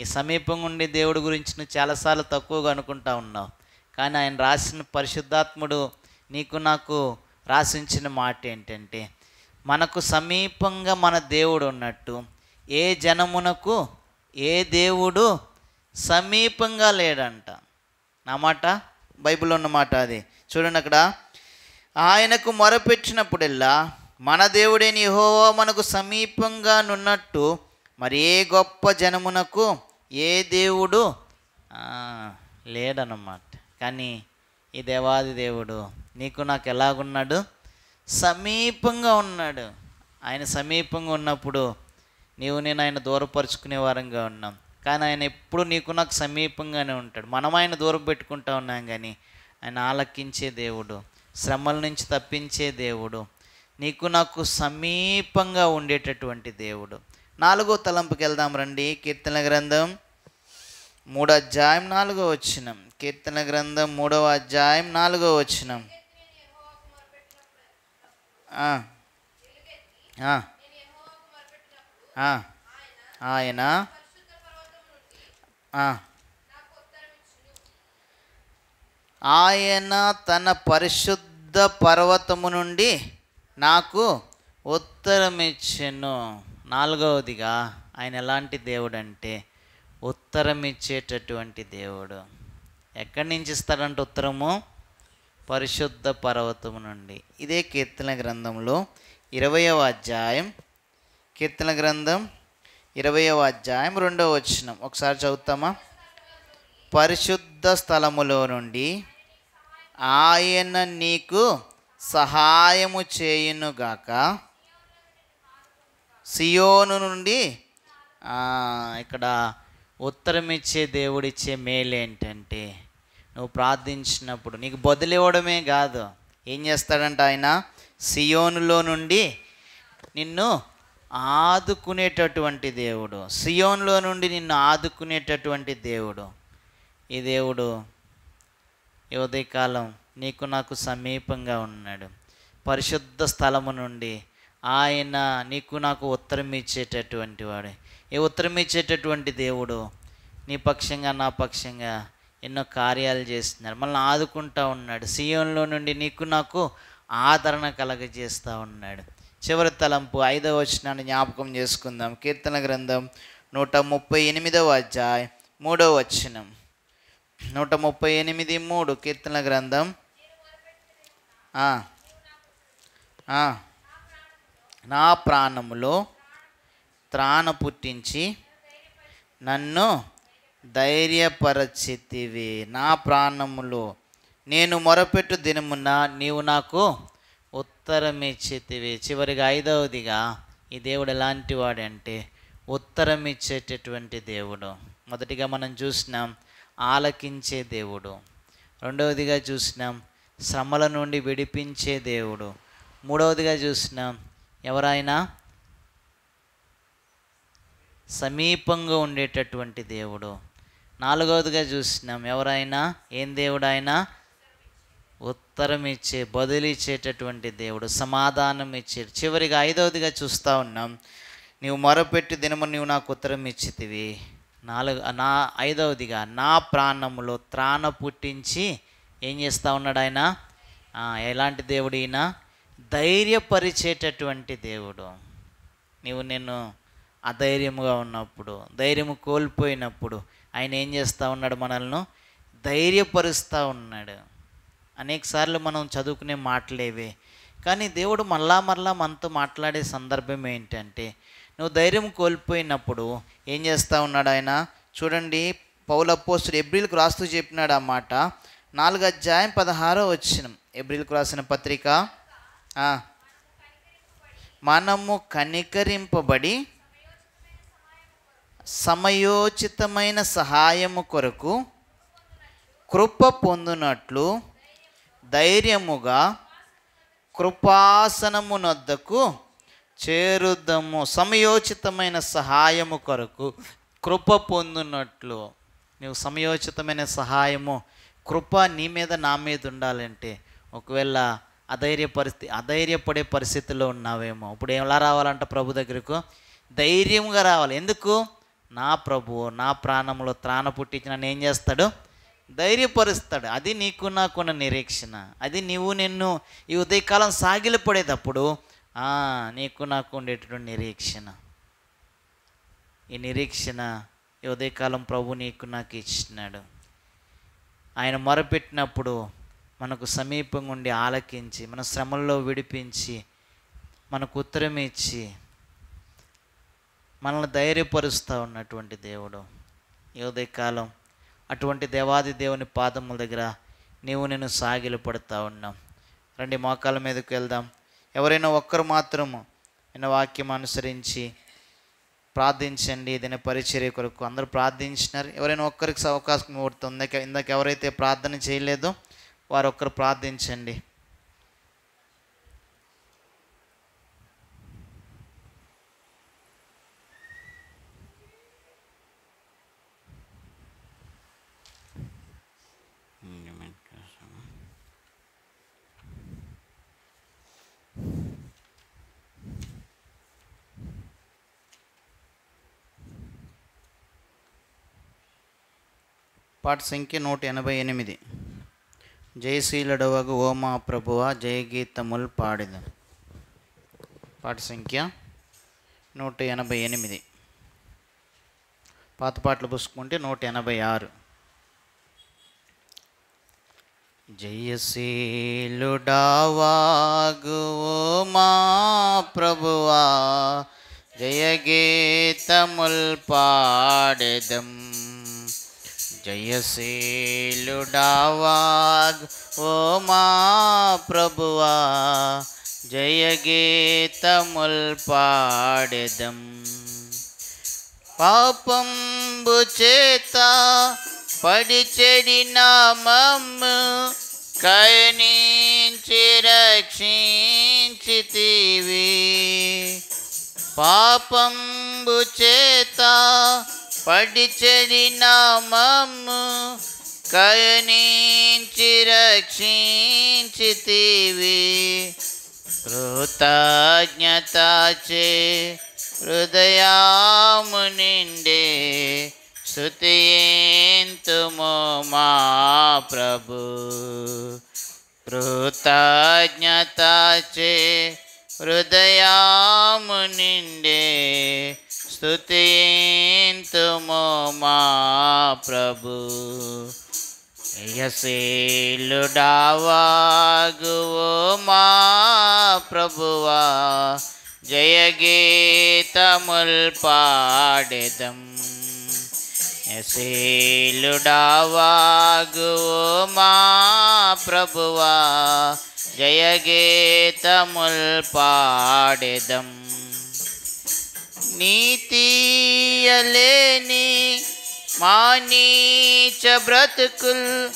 ఈ సమీపంగా ఉండే దేవుడి గురించి నువ్వు చాలాసార్లు తక్కువగా అనుకుంటా ఉన్నావు. కానీ ఆయన రాసిన పరిశుద్ధాత్ముడు నీకు నాకు రాసించిన మాట ఏంటంటే, మనకు సమీపంగా మన దేవుడు ఉన్నట్టు ఏ జనమునకు ఏ దేవుడు సమీపంగా లేడంట. నా మాట బైబిల్లో ఉన్న మాట అది. చూడండి అక్కడ, ఆయనకు మొరపెట్టినప్పుడెల్లా మన దేవుడైన యెహోవా మనకు సమీపంగా నున్నట్టు మరి ఏ గొప్ప జనమునకు ఏ దేవుడు లేడన్నమాట. కానీ ఈ దేవాది దేవుడు నీకు నాకు ఎలాగున్నాడు? సమీపంగా ఉన్నాడు. ఆయన సమీపంగా ఉన్నప్పుడు నీవు నేను ఆయన దూరపరుచుకునే వారంగా ఉన్నాం. కానీ ఆయన ఎప్పుడు నీకు నాకు సమీపంగానే ఉంటాడు. మనం ఆయన దూరం పెట్టుకుంటా ఉన్నాం, కానీ ఆయన ఆలకించే దేవుడు, శ్రమల నుంచి తప్పించే దేవుడు, నీకు నాకు సమీపంగా ఉండేటటువంటి దేవుడు. 4వ తలంపుకి వెళ్దాం రండి. కీర్తన గ్రంథం 3వ అధ్యాయం 4వ వచనం. కీర్తన గ్రంథం 3వ అధ్యాయం 4వ వచనం. ఆయన ఆయన తన పరిశుద్ధ పర్వతము నుండి నాకు ఉత్తరమిచ్చెను. 4వదిగా ఆయన ఎలాంటి దేవుడు అంటే ఉత్తరం ఇచ్చేటటువంటి దేవుడు. ఎక్కడి నుంచి ఇస్తాడంటే ఉత్తరము? పరిశుద్ధ పర్వతము నుండి. ఇదే కీర్తన గ్రంథంలో 20వ అధ్యాయం, కీర్తన గ్రంథం 20వ అధ్యాయం 2వ వచనం ఒకసారి చదువుతామా? పరిశుద్ధ స్థలములో నుండి ఆయన నీకు సహాయము చేయునుగాక, సియోను నుండి. ఇక్కడ ఉత్తరం ఇచ్చే దేవుడిచ్చే మేలు ఏంటంటే, నువ్వు ప్రార్థించినప్పుడు నీకు బదులివ్వడమే కాదు, ఏం చేస్తాడంట ఆయన? సియోనులో నుండి నిన్ను ఆదుకునేటటువంటి దేవుడు, సియోనులో నుండి నిన్ను ఆదుకునేటటువంటి దేవుడు. ఈ దేవుడు ఈ ఉదయకాలం నీకు నాకు సమీపంగా ఉన్నాడు. పరిశుద్ధ స్థలము నుండి ఆయన నీకు నాకు ఉత్తరం ఇచ్చేటటువంటి వాడు. ఈ ఉత్తరం ఇచ్చేటటువంటి దేవుడు నీ పక్షంగా నా పక్షంగా ఎన్నో కార్యాలు చేస్తున్నారు, మనల్ని ఆదుకుంటూ ఉన్నాడు. సియోనులో నుండి నీకు నాకు ఆదరణ కలగజేస్తూ ఉన్నాడు. చివరి తలంపు 5వ వచనాన్ని జ్ఞాపకం చేసుకుందాం. కీర్తన గ్రంథం 138వ అధ్యాయం 3వ వచనం. 138:3 కీర్తన గ్రంథం. నా ప్రాణములో త్రాణ పుట్టించి నన్ను ధైర్యపరచితివి. నా ప్రాణములో నేను మొరపెట్టు దినమున నీవు నాకు ఉత్తరం ఇచ్చితివి. చివరిగా ఐదవదిగా ఈ దేవుడు ఎలాంటి వాడంటే ఉత్తరం ఇచ్చేటటువంటి దేవుడు. మొదటిగా మనం చూసినాం ఆలకించే దేవుడు, రెండవదిగా చూసినాం శ్రమల నుండి విడిపించే దేవుడు, మూడవదిగా చూసినాం ఎవరైనా సమీపంగా ఉండేటటువంటి దేవుడు, నాలుగవదిగా చూసినాం ఎవరైనా ఏం దేవుడు ఆయన ఉత్తరం ఇచ్చే బదులిచ్చేటటువంటి దేవుడు, సమాధానం ఇచ్చే. చివరిగా ఐదవదిగా చూస్తూ ఉన్నాం నీవు మొరపెట్టి దినము నీవు నాకు ఉత్తరం ఇచ్చితివి. ఐదవదిగా నా ప్రాణములో త్రాణ పుట్టించి ఏం చేస్తూ ఉన్నాడు ఆయన? ఎలాంటి దేవుడు ఈయన? ధైర్యపరిచేటటువంటి దేవుడు. నేను అధైర్యముగా ఉన్నప్పుడు, ధైర్యము కోల్పోయినప్పుడు ఆయన ఏం చేస్తూ ఉన్నాడు? మనల్ని ధైర్యపరుస్తూ ఉన్నాడు. అనేకసార్లు మనం చదువుకునే మాటలేవే, కానీ దేవుడు మళ్ళా మనతో మాట్లాడే సందర్భం ఏంటంటే నువ్వు ధైర్యం కోల్పోయినప్పుడు ఏం చేస్తూ ఉన్నాడు ఆయన? చూడండి, పౌలు అపోస్తలుడు ఎబ్రీలకు రాస్తూ చెప్పినాడు ఆ మాట. 4:16 ఎబ్రీలకు రాసిన పత్రిక. మనము కనికరింపబడి సమయోచితమైన సహాయము కొరకు కృప పొందునట్లు ధైర్యముగా కృపాసనమునొద్దకు చేరుదము. సమయోచితమైన సహాయము కొరకు కృప పొందునట్లు. నువ్వు సమయోచితమైన సహాయము, కృప నీ మీద నా మీద ఉండాలంటే, ఒకవేళ అధైర్యపడే పరిస్థితిలో ఉన్నావేమో, ఇప్పుడు ఎలా రావాలంట ప్రభు దగ్గరకు? ధైర్యంగా రావాలి. ఎందుకు? నా ప్రభువు నా ప్రాణంలో త్రాణ పుట్టించి నన్ను ఏం చేస్తాడు? ధైర్యపరుస్తాడు. అది నీకు నాకున్న నిరీక్షణ. అది నిన్ను ఈ ఉదయకాలం సాగిలపడేటప్పుడు నీకు నాకు ఉండేటటువంటి నిరీక్షణ. ఈ నిరీక్షణ ఈ ఉదయకాలం ప్రభు నీకు నాకు ఇచ్చినాడు. ఆయన మొరపెట్టినప్పుడు మనకు సమీపంగా ఉండి ఆలకించి, మన శ్రమల్లో విడిపించి, మనకు ఉత్తరం ఇచ్చి, మనల్ని ధైర్యపరుస్తూ ఉన్నటువంటి దేవుడు. ఈ ఉదయకాలం అటువంటి దేవాది దేవుని పాదముల దగ్గర నేను సాగిలపడుతూ ఉన్నాం. రండి, మోకాళ్ళ మీదకి వెళ్దాం. ఎవరైనా ఒక్కరు మాత్రము నిన్న వాక్యం అనుసరించి ప్రార్థించండి. ఏదైనా పరిచర్య కొరకు అందరూ ప్రార్థించినారు. ఎవరైనా ఒక్కరికి అవకాశం పడుతుంది. ఇందాక ఎవరైతే ప్రార్థన చేయలేదో వారు ఒక్కరు ప్రార్థించండి. పాట సంఖ్య 188. జయశీలుడవగు ఓ మా ప్రభువా జయగీతములు పాడెదను. పాట సంఖ్య 188. పాత పాటలు పుసుకుంటే 186. జయశీలుడవగు ఓ మా ప్రభువా జయగీతములు పాడెదం. జయశీలుడవగు ఓ మా ప్రభువా జయగీతముల్ పాడెదం. పాపంబు చేత పడి చెడిన మమ్ము కరుణించి రక్షించితివి. పాపంబు చేత పడి చెడిన మమ్ము కరుణించి రక్షించితివి. కృతజ్ఞతచే హృదయము నిండే స్తుతింతుము మా ప్రభు. కృతజ్ఞతచే హృదయము నిండే స్తుతింతుము మా ప్రభు. జయశీలుడవగు ఓ మా ప్రభువా జయగీతముల్ పాడెదం. జయశీలుడవగు ఓ మా ప్రభువా జయగీతముల్ పాడెదం. నీతియలేని మా నీచ బ్రతుకుల్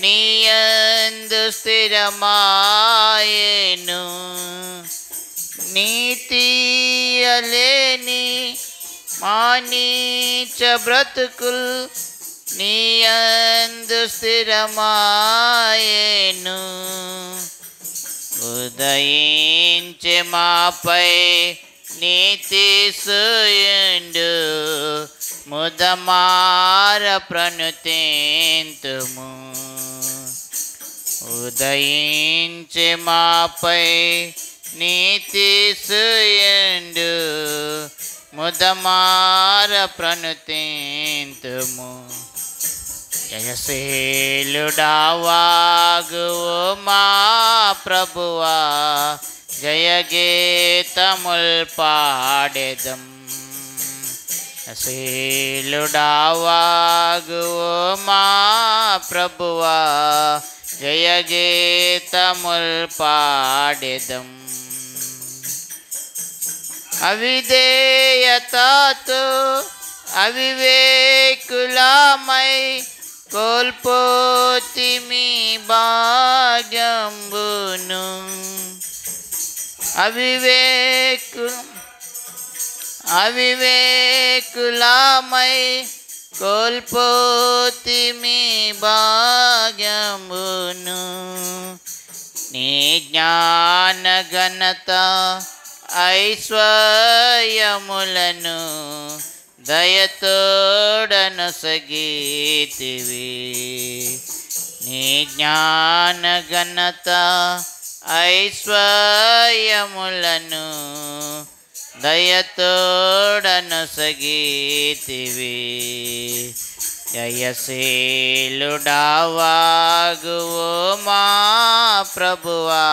నీయందు స్థిరమాయెను. నీతియలేని మా నీచ బ్రతుకుల్ నీయందు స్థిరమాయెను. ఉదయించే మాపై నీతి సూర్యుడు ముదమార ప్రణుతింతుము. ఉదయించే మాపై నీతి సూర్యుడు ముదమార ప్రణుతింతుము. జయశీలుడావాగువు మా ప్రభువా, జయగీతముల్ పాడెదం. జయశీలుడావాగువు మా ప్రభువా, జయగీతముల్ పాడెదం. అవిధేయతతో అవివేకులమై కోల్పోతిమి భాగ్యంబును. అవివేకులమై కోల్పోతిమి భాగ్యంబును. నీ జ్ఞాన ఘనత ఐశ్వర్యములను దయతోడను సగీతివి. నీ జ్ఞాన ఘనత ఐశ్వర్యములను దయతోడను సగీతివి. జయశీలుడావాగువు మా ప్రభువా,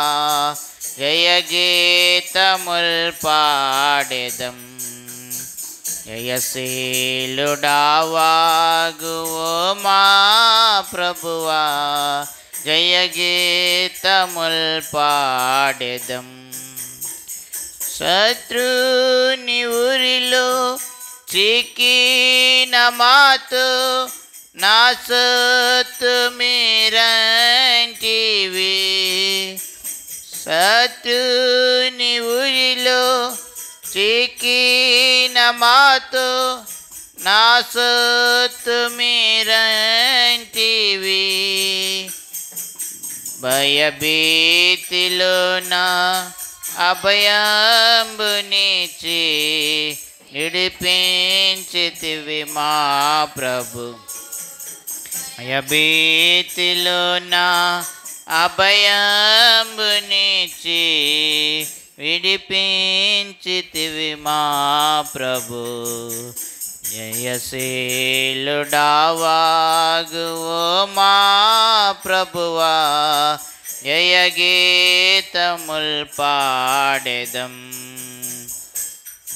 జయగీతముల్ పాడెదం. జయశీలుడావాగువు మా ప్రభువా, జయగీతముల్ పాడెదం. శత్రుని ఊరిలో చిక్కిన మాతో నా సొత్తు మీరంటివి. శత్రుని ఊరిలో చిక్కిన మాతో నా సొత్తు మీరంటివి. భయభీతిలో నా అభయంబునిచ్చి విడిపించితివి మా ప్రభు. భయభీతిలో నా అభయంబునిచ్చి విడిపించితివి మా ప్రభు. జయశీలుడావాగువు మా ప్రభువా, జయగీతముల్ పాడెదం.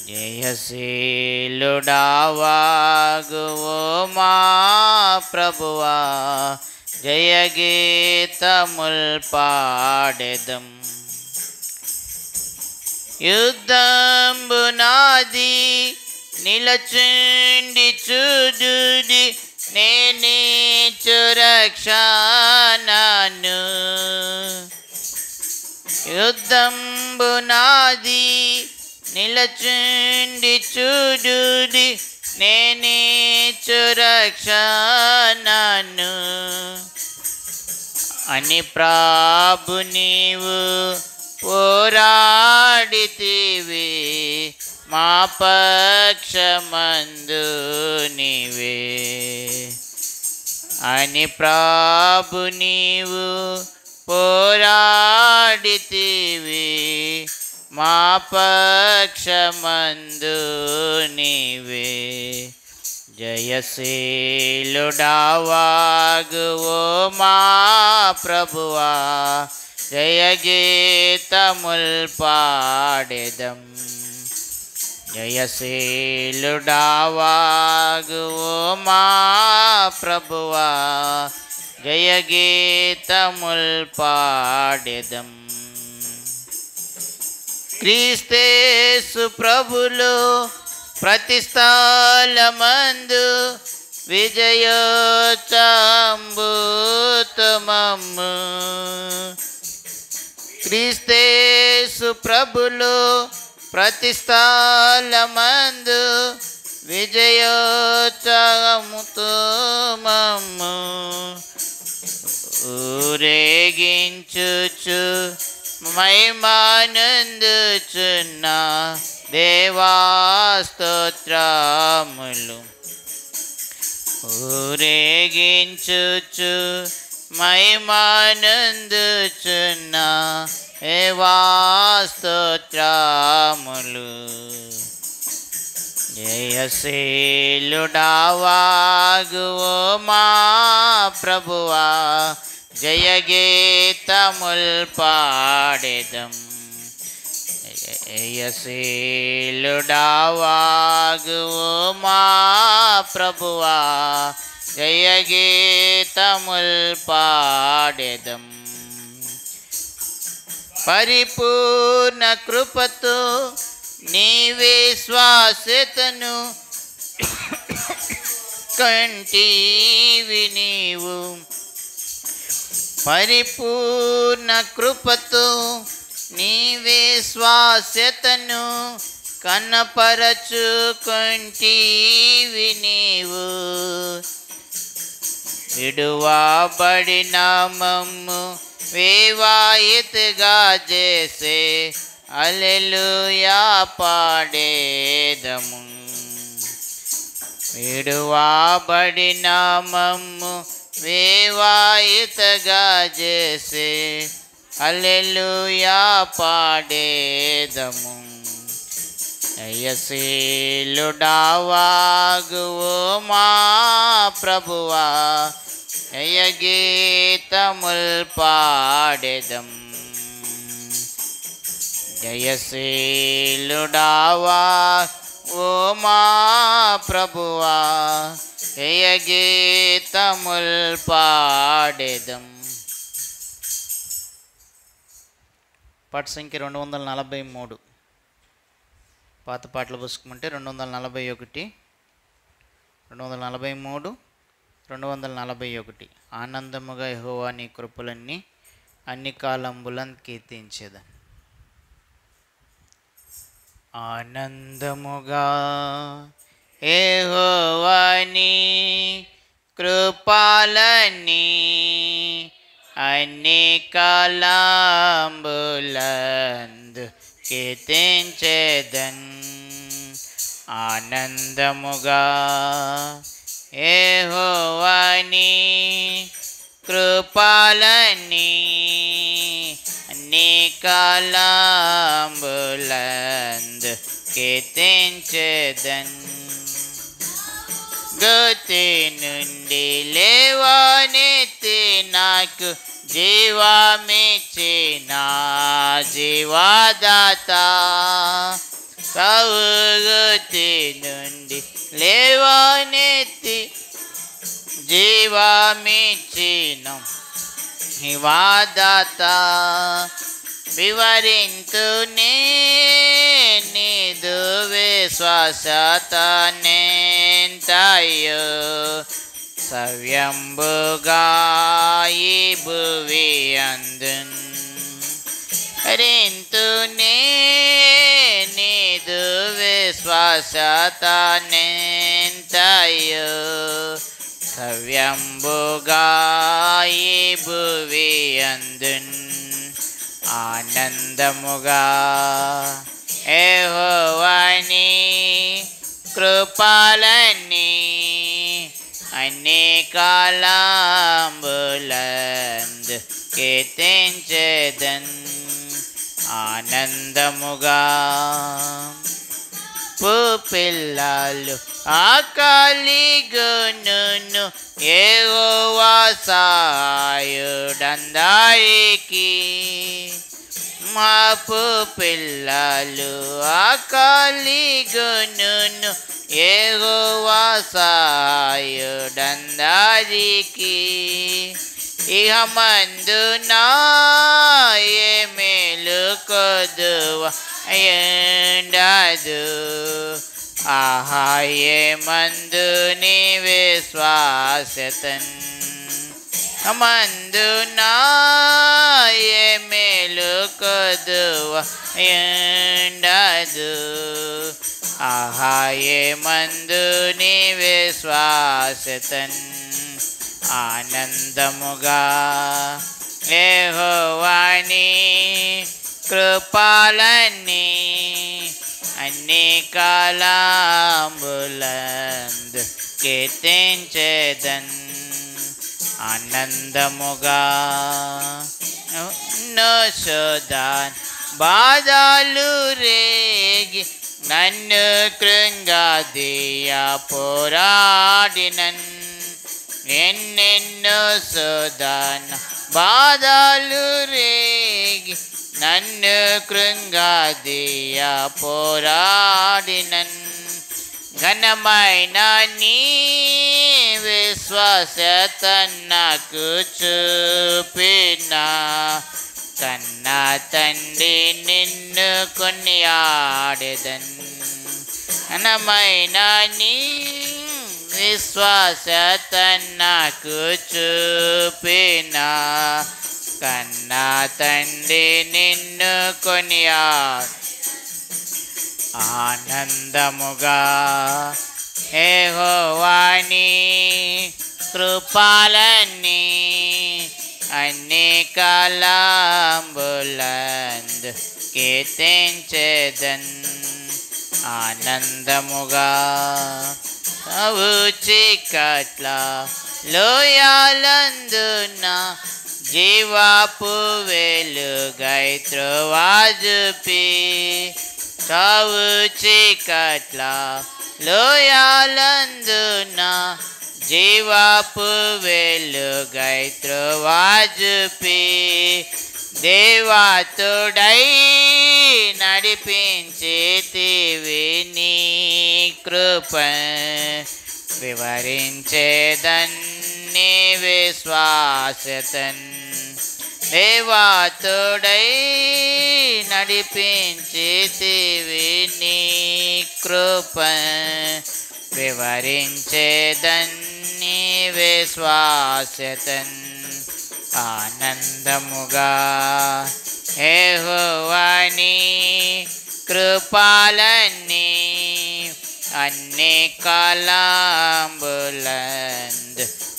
జయశీలుడావాగువు మా ప్రభువా, జయగీతముల్ పాడెదం. యుద్ధంబు నాది నిలచుండి చూడుడి, నేనిచ్చు రక్షణను. యుద్ధంబు నాది నిలచుండి చూడుడి, నేనిచ్చు రక్షణను. అని ప్రభు నీవు పోరాడితివి, మా పక్షమందు నీవే. అని ప్రభు నీవు పోరాడితివి, మా పక్షమందు నీవే. జయశీలుడావాగువు మా ప్రభువా, జయగీతముల్ పాడెదం. జయశీలుడావాగువు మా ప్రభువా, జయగీతముల్ పాడెదం. క్రీస్తేసు ప్రభులో ప్రతి స్థలమందు విజయోత్సంభూతమమ్ము. క్రీస్తేసు ప్రభులో ప్రతి స్థలమందు విజయోత్సవముతోమమ్ము. ఊరేగించుచు మహిమానందుచున్న దేవా స్తోత్రములు. ఊరేగించుచు మహిమానందుచున్న దేవా స్తోత్రములు. జయశీలుడావాగువో మా ప్రభువా, జయగీతముల్ పాడెదం. జయశీలుడావాగువో మా ప్రభువా, జయగీతముల్ పాడెదం. పరిపూర్ణ కృపతో నీవే శ్వాసతను కంటివి నీవు. పరిపూర్ణ కృపతో నీవే శ్వాసతను కనపరచుకొంటివి నీవు. విడువబడిన మమ్ము వివాహితగా చేసే హల్లెలూయా పాడేదము. విడువబడిన మమ్ము వివాహితగా చేసే హల్లెలూయా పాడేదము. జయశీలుడావాగువో మా ప్రభువా, జయగీతముల్ పాడెదం. జయశీలుడావాగువో మా ప్రభువా, జయగీతముల్ పాడెదం. పాట సంఖ్య 243. పాత పాటల పుస్తకం అంటే 241, 243, 241. ఆనందముగా యెహోవా నీ కృపలన్నీ అన్ని కాలంబులను కీర్తించెదను. ఆనందముగా యెహోవా నీ కృపలన్నీ అన్ని కాలంబులందు కీర్తించెదన్. ఆనందముగా యెహోవా నీ కృపలన్నీ అన్ని కాలంబులందు కీర్తించెదన్. గతి నుండి లేవనెత్తి నాకు జీవమిచ్చిన జీవదాత. సౌగతి నుండి లేవనెత్తి జీవమిచ్చిన జీవదాత. వివరింతునే నీదు విశ్వాసతనెంతయో సవ్యంబుగా ఈ భువి అందున్. వివరింతునే నీదు విశ్వాసతనెంతయో సవ్యంబుగా ఈ భువి అందున్. ఆనందముగా యెహోవా నీ కృపలన్నీ అన్ని కాలంబులందు కీర్తించెదన్. ఆనందముగా పిల్లలు ఆకలిగొనును యెహోవా సహాయుడందరికీ. మాపు పిల్లలు ఆకలిగొనును యెహోవా సహాయుడందరికీ. ఇహ మందునా ఏ మేలు కొదువ ఉండదు. ఆహా ఏ మందు నీ విశ్వాసతన్ మందునా ఏ మేలు కొదువ ఉండదు. ఆహా ఏ మందు నీ విశ్వాసతన్ ఆనందముగా యెహోవాని కృపలన్నీ అన్ని కాలములందు కీర్తించెదన్. ఆనందముగా నోషోదాన్ బాధలు రేగి నన్ను కృంగదీయ పోరాడినన్. ఎన్నెన్నో శోధన బాధలు రేగి నన్ను కృంగదీయ పోరాడినన్. ఘనమైన నీ విశ్వాసత నాకు చూపిన కన్నా తండ్రి నిన్ను కొనియాడెదన్. ఘనమైన నీ విశ్వాసత నాకు చూపిన కన్నా తండ్రి నిన్ను కొనియాడు. ఆనందముగా యెహోవాని కృపలన్నీ అన్ని కాలములందు కీర్తించెదన్. ఆనందముగా చీకట్ల లోయలందున జీవపు వెలుగై త్రోవ చూపి చీకట్ల లోయలందున జీవపు వెలుగై త్రోవ చూపి దేవతుడై నడిపించితివి నీ కృప వివరించేదన్ నీ విశ్వాసతన్. దేవతుడై నడిపించితివి నీ కృప వివరించేదన్ నీ విశ్వాసతన్. ఆనందముగా యెహోవాని కృపలన్నీ అన్ని కాలములందు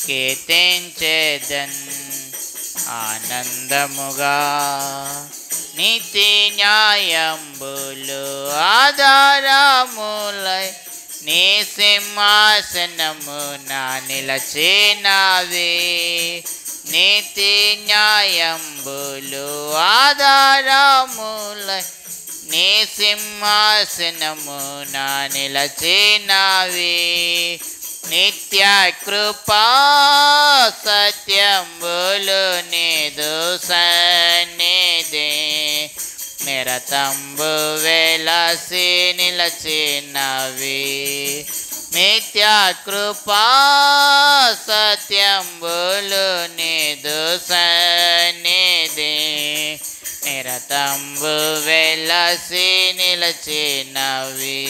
కీర్తించెదన్. ఆనందముగా నీతి న్యాయంబులు ఆధారములై నీ సింహాసనమున నిలచినవి. నీతి న్యాయంబులు ఆధారములై నీ సింహాసనమున నిలచినవి. నిత్య కృపా సత్యంబులు నీదు సన్నిధి నిరతంబు వెలసి నిలచినవి. నిత్య కృపా సత్యంబులు నీదు సన్నిధి నిరతంబు వెలసి నిలచినవి.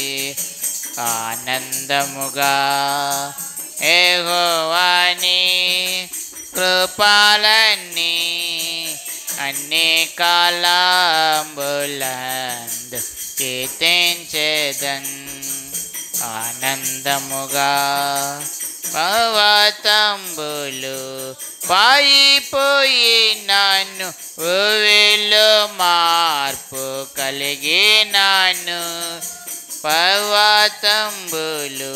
ఆనందముగా యెహోవాని కృపలన్నీ అన్ని కాలములందు కీర్తించెదన్. ఆనందముగా పర్వతంబులు పాయిపోయి నన్ను ఊవిలో మార్పు కలిగినాను. పర్వతంబులు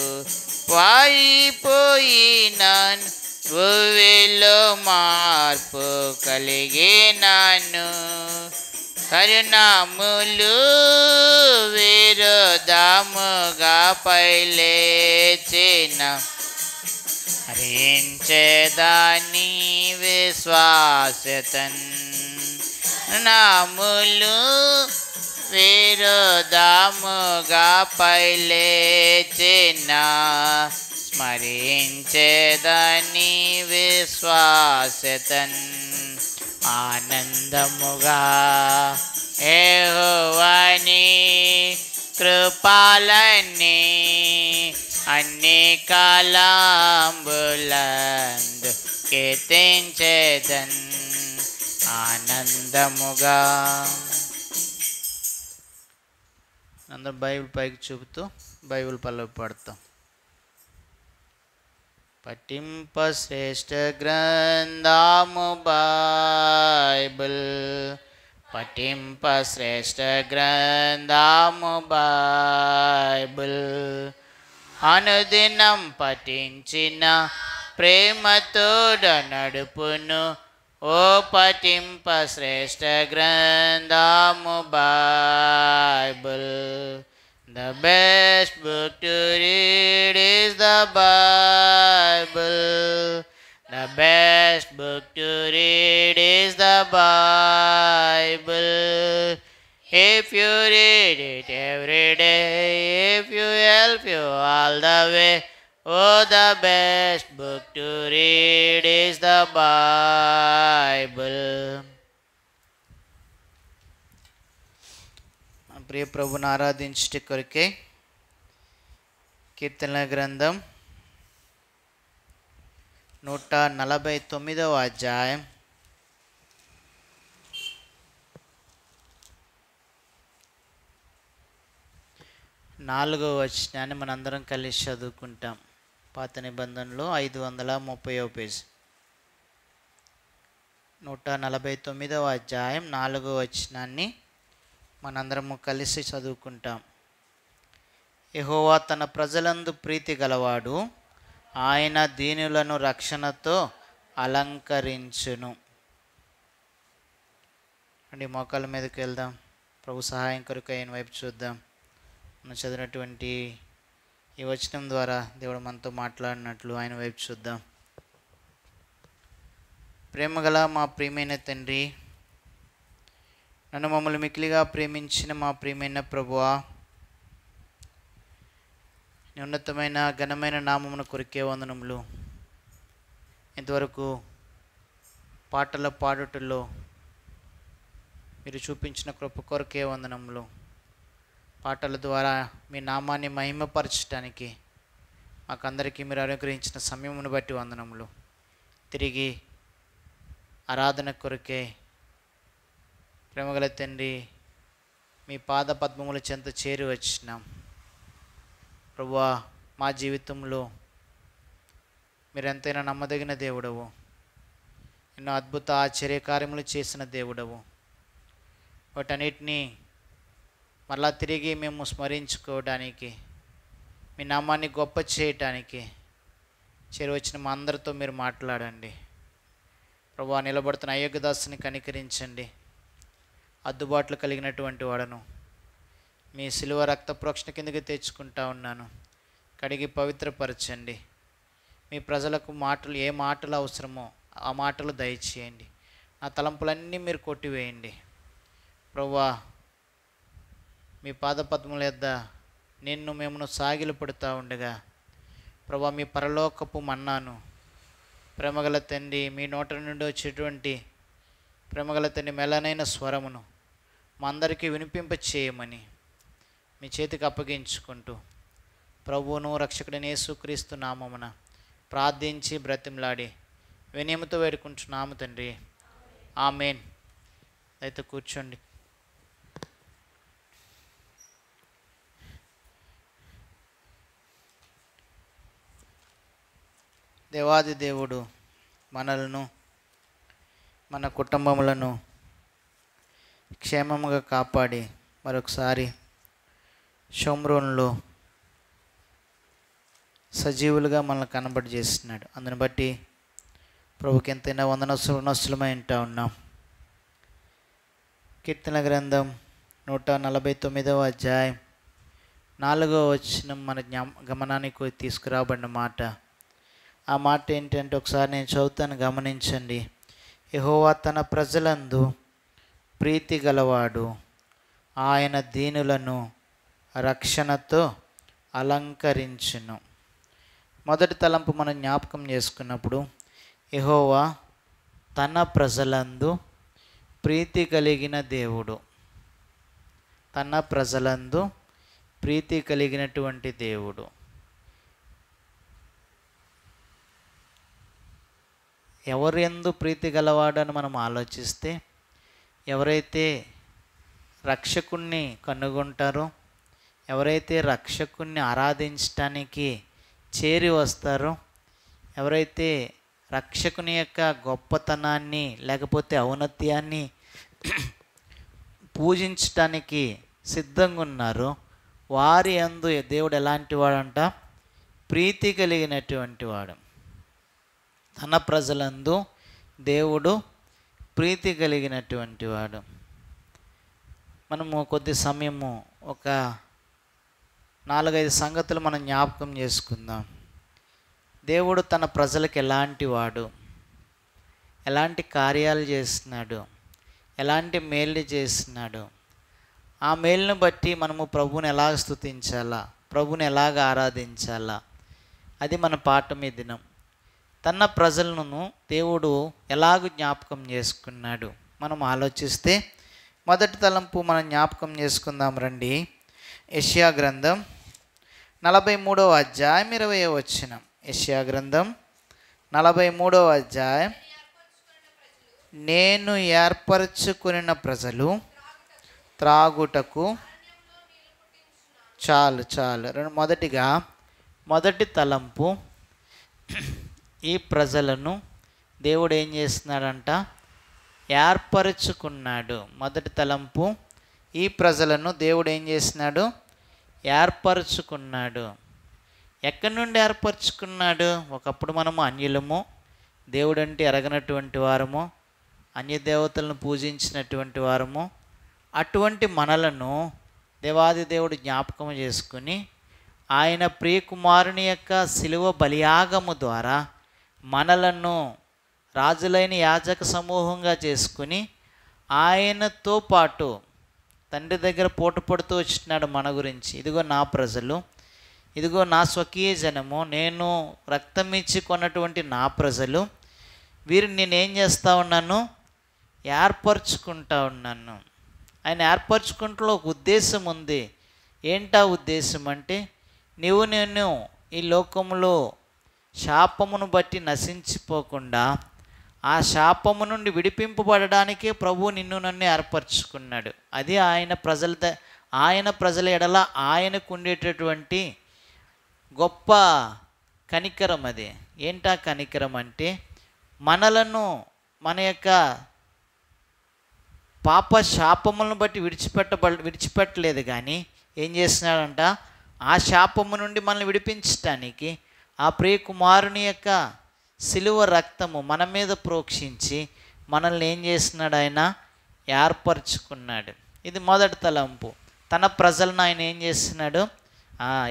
పాయిపోయి నన్ను ఊవిలో మార్పు కలిగినాను. కరుణములు విరోధముగా పైలేచిన హరించేదాని విశ్వాసతన్. నాములు విరోధముగా పైలేచిన స్మరించేదని విశ్వాసతన్ ఆనందముగా యెహోవాని కృపలన్నీ అన్ని కాలంబులందు కీర్తించేదన్ ఆనందముగా. అందరూ బైబిల్ పైకి చూపుతూ బైబిల్ పల్లవి పాడతాం. పఠింప శ్రేష్ఠ గ్రంథము బైబిల్, పఠింప శ్రేష్ఠ గ్రంథము బైబిల్, అనుదినం పఠించిన ప్రేమతోడ నడుపును. ఓ పఠింప శ్రేష్ఠ గ్రంథము Bible. The best book to read is the Bible. The best book to read is the Bible. If you read it every day, if you help you all the way, oh, the best book to read is the Bible. ప్రియ ప్రభుని ఆరాధించుట కొరకే కీర్తనల గ్రంథం 149వ అధ్యాయం 4వ వచనాన్ని మనందరం కలిసి చదువుకుంటాం. పాత నిబంధనలో 530వ పేజీ. 149వ అధ్యాయం 4వ వచనాన్ని మనందరము కలిసి చదువుకుంటాం. యెహోవా తన ప్రజలందు ప్రీతి గలవాడు, ఆయన దీనులను రక్షణతో అలంకరించును. అండి, మోకాళ్ళ మీదకి వెళ్దాం. ప్రభు సహాయం కొరకు ఆయన వైపు చూద్దాం. మనం చదివినటువంటి ఈ వచనం ద్వారా దేవుడు మనతో మాట్లాడినట్లు ఆయన వైపు చూద్దాం. ప్రేమగల మా ప్రియమైన తండ్రి, నన్ను మమ్మల్ని మిక్కిలిగా ప్రేమించిన మా ప్రియమైన ప్రభువా, నీ ఉన్నతమైన ఘనమైన నామమున కొరికే వందనములు. ఇంతవరకు పాటల పాడుటల్లో మీరు చూపించిన కృప కొరకే వందనములు. పాటల ద్వారా మీ నామాన్ని మహిమపరచడానికి మాకందరికీ మీరు అనుగ్రహించిన సమయమును బట్టి వందనములు. తిరిగి ఆరాధన కొరకే ప్రేమగల తండ్రి మీ పాద పద్మముల చెంత చేరి వచ్చినాం. ప్రభువా, మా జీవితంలో మీరు ఎంతైనా నమ్మదగిన దేవుడవు, ఎన్నో అద్భుత ఆశ్చర్యకార్యములు చేసిన దేవుడవు. వాటన్నిటినీ మరలా తిరిగి మేము స్మరించుకోవడానికి, మీ నామాన్ని గొప్ప చేయటానికి చేరువచ్చిన మా అందరితో మీరు మాట్లాడండి. ప్రభువా, నిలబడుతున్న అయోగ్యదాసుని కనికరించండి. అద్దుబాట్లు కలిగినటువంటి వాడను మీ శిలువ రక్త ప్రోక్షణ కిందకి తెచ్చుకుంటా ఉన్నాను. కడిగి పవిత్రపరచండి. మీ ప్రజలకు మాటలు ఏ మాటలు అవసరమో ఆ మాటలు దయచేయండి. నా తలంపులన్నీ మీరు కొట్టివేయండి. ప్రభువా, మీ పాదపద్మల యొద్ద నిన్ను మేమును సాగిలు పడుతూ ఉండగా, ప్రభువా, మీ పరలోకపు మన్నాను ప్రేమగల తండ్రి మీ నోట నుండి వచ్చేటువంటి ప్రేమగల తండ్రి మెల్లనైన స్వరమును మా అందరికీ వినిపింప చేయమని మీ చేతికి అప్పగించుకుంటూ ప్రభువును రక్షకుడైన యేసుక్రీస్తు నామమున ప్రార్థించి బ్రతిమలాడి వినయముతో వేడుకుంటున్నాము తండ్రి. ఆమేన్. అయితే కూర్చోండి. దేవాది దేవుడు మనలను మన కుటుంబములను క్షేమముగా కాపాడి మరొకసారి షోమ్రోన్లో సజీవులుగా మనల్ని కనబడి చేస్తున్నాడు. అందుని బట్టి ప్రభుకి ఎంతైనా వందనస్తులమై ఉంటా ఉన్నాం. కీర్తన గ్రంథం 149వ అధ్యాయం 4వ వచనం మన గమనానికి తీసుకురాబడిన మాట. ఆ మాట ఏంటంటే ఒకసారి నేను చదువుతాను, గమనించండి. యెహోవా తన ప్రజలందు ప్రీతి గలవాడు, ఆయన దీనులను రక్షణతో అలంకరించును. మొదటి తలంపు మనం జ్ఞాపకం చేసుకున్నప్పుడు, యెహోవా తన ప్రజలందు ప్రీతి కలిగిన దేవుడు. తన ప్రజలందు ప్రీతి కలిగినటువంటి దేవుడు. ఎవరెందు ప్రీతి గలవాడని మనం ఆలోచిస్తే, ఎవరైతే రక్షకుణ్ణి కనుగొంటారో, ఎవరైతే రక్షకుణ్ణి ఆరాధించటానికి చేరి వస్తారో, ఎవరైతే రక్షకుని యొక్క గొప్పతనాన్ని లేకపోతే ఔన్నత్యాన్ని పూజించటానికి సిద్ధంగా ఉన్నారో, వారి యందు దేవుడు ఎలాంటి వాడంట? ప్రీతి కలిగినటువంటి వాడు. తన ప్రజలందు దేవుడు ప్రీతి కలిగినటువంటి వాడు. మనము కొద్ది సమయము ఒక 4-5 సంగతులు మనం జ్ఞాపకం చేసుకుందాం. దేవుడు తన ప్రజలకు ఎలాంటి వాడు, ఎలాంటి కార్యాలు చేస్తున్నాడు, ఎలాంటి మేలు చేస్తున్నాడు, ఆ మేలును బట్టి మనము ప్రభువుని ఎలాగ స్తుతించాలా, ప్రభువుని ఎలాగ ఆరాధించాలా, అది మన పాఠం ఈ దినం. తన ప్రజలను దేవుడు ఎలాగ జ్ఞాపకం చేసుకున్నాడు మనం ఆలోచిస్తే, మొదటి తలంపు మనం జ్ఞాపకం చేసుకుందాం రండి. యెషయా గ్రంథం 43వ అధ్యాయం 20వ వచనం. యెషయా గ్రంథం 43వ అధ్యాయం. నేను ఏర్పరచుకున్న ప్రజలు త్రాగుటకు. చాలు. మొదటిగా మొదటి తలంపు, ఈ ప్రజలను దేవుడు ఏం చేస్తున్నాడంట? ఏర్పరచుకున్నాడు. మొదటి తలంపు, ఈ ప్రజలను దేవుడు ఏం చేస్తున్నాడు? ఏర్పరచుకున్నాడు. ఎక్కడి నుండి ఏర్పరచుకున్నాడు? ఒకప్పుడు మనము అన్యులము, దేవుడంటే ఎరగనటువంటి వారము, అన్య దేవతలను పూజించినటువంటి వారము. అటువంటి మనలను దేవాది దేవుడు జ్ఞాపకం చేసుకుని ఆయన ప్రియకుమారుని యొక్క శిలువ బలియాగము ద్వారా మనలను రాజులైన యాజక సమూహంగా చేసుకుని ఆయనతో పాటు తండ్రి దగ్గర పోటు పడుతూ వచ్చినాడు మన గురించి. ఇదిగో నా ప్రజలు, ఇదిగో నా స్వకీయ జనము, నేను రక్తం ఇచ్చి కొన్నటువంటి నా ప్రజలు, వీరిని నేనేం చేస్తూ ఉన్నాను? ఏర్పరచుకుంటా ఉన్నాను. ఆయన ఏర్పరచుకుంటూ ఒక ఉద్దేశం ఉంది. ఏంటా ఉద్దేశం అంటే, నేను ఈ లోకంలో శాపమును బట్టి నశించిపోకుండా ఆ శాపము నుండి విడిపింపబడడానికే ప్రభువు నిన్ను నన్ను ఏర్పరచుకున్నాడు. అది ఆయన ప్రజల ఎడల ఆయనకు ఉండేటటువంటి గొప్ప కనికరం. అది ఏంటా కనికరం అంటే, మనలను మన యొక్క పాప శాపములను బట్టి విడిచిపెట్టలేదు, కానీ ఏం చేస్తున్నాడంట? ఆ శాపము నుండి మనల్ని విడిపించటానికి ఆ ప్రియకుమారుని యొక్క శిలువ రక్తము మన మీద ప్రోక్షించి మనల్ని ఏం చేస్తున్నాడు? ఆయన ఏర్పరచుకున్నాడు. ఇది మొదటి తలంపు. తన ప్రజలను ఆయన ఏం చేస్తున్నాడు?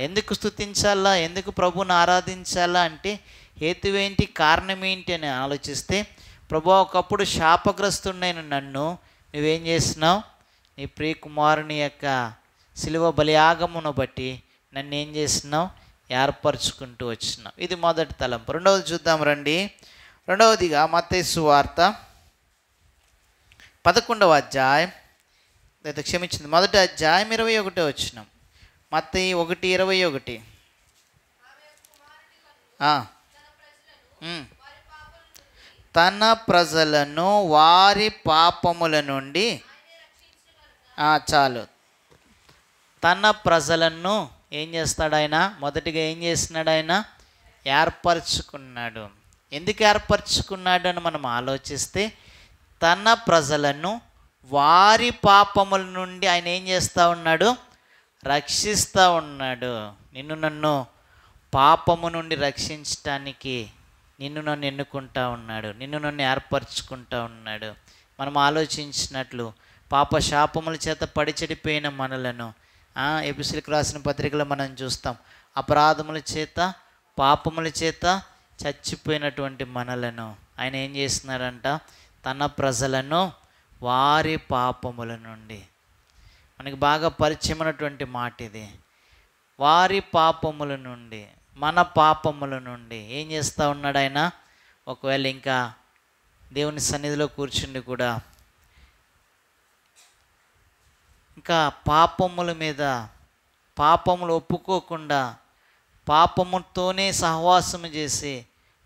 ఎందుకు స్తుతించాలా, ఎందుకు ప్రభువుని ఆరాధించాలా అంటే హేతువేంటి, కారణం ఏంటి అని ఆలోచిస్తే, ప్రభు ఒకప్పుడు శాపగ్రస్తుడైన నన్ను నువ్వేం చేస్తున్నావు? నీ ప్రియకుమారుని యొక్క శిలువ బలియాగమును బట్టి నన్ను ఏం చేస్తున్నావు? ఏర్పరచుకుంటూ వచ్చినావు. ఇది మొదటి తలంపు. రెండవది చూద్దాం రండి. రెండవదిగా మత్తయి సువార్త 11వ అధ్యాయం, లేదా క్షమించింది మొదటి అధ్యాయం 21వ వచనం. మత్తయి 1:21. తన ప్రజలను వారి పాపముల నుండి. చాలు. తన ప్రజలను ఏం చేస్తాడు ఆయన? మొదటిగా ఏం చేస్తున్నాడు? ఆయన ఏర్పరచుకున్నాడు. ఎందుకు ఏర్పరచుకున్నాడు అని మనం ఆలోచిస్తే, తన ప్రజలను వారి పాపముల నుండి ఆయన ఏం చేస్తూ ఉన్నాడు? రక్షిస్తూ ఉన్నాడు. నిన్ను నన్ను పాపము నుండి రక్షించటానికి నిన్ను నన్ను ఎన్నుకుంటా ఉన్నాడు, నిన్ను నన్ను ఏర్పరచుకుంటా ఉన్నాడు. మనం ఆలోచించినట్లు పాప శాపముల చేత పడి చెడిపోయిన మనలను ఎపిసీలకు రాసిన పత్రికలో మనం చూస్తాం. అపరాధముల చేత, పాపముల చేత చచ్చిపోయినటువంటి మనలను ఆయన ఏం చేస్తున్నాడంట? తన ప్రజలను వారి పాపముల నుండి. మనకి బాగా పరిచయమైనటువంటి మాట ఇది. వారి పాపముల నుండి.
మన పాపముల నుండి ఏం చేస్తూ ఉన్నాడు ఆయన? ఒకవేళ ఇంకా దేవుని సన్నిధిలో కూర్చుండి కూడా ఇంకా పాపముల మీద పాపములు ఒప్పుకోకుండా పాపముతోనే సహవాసము చేసి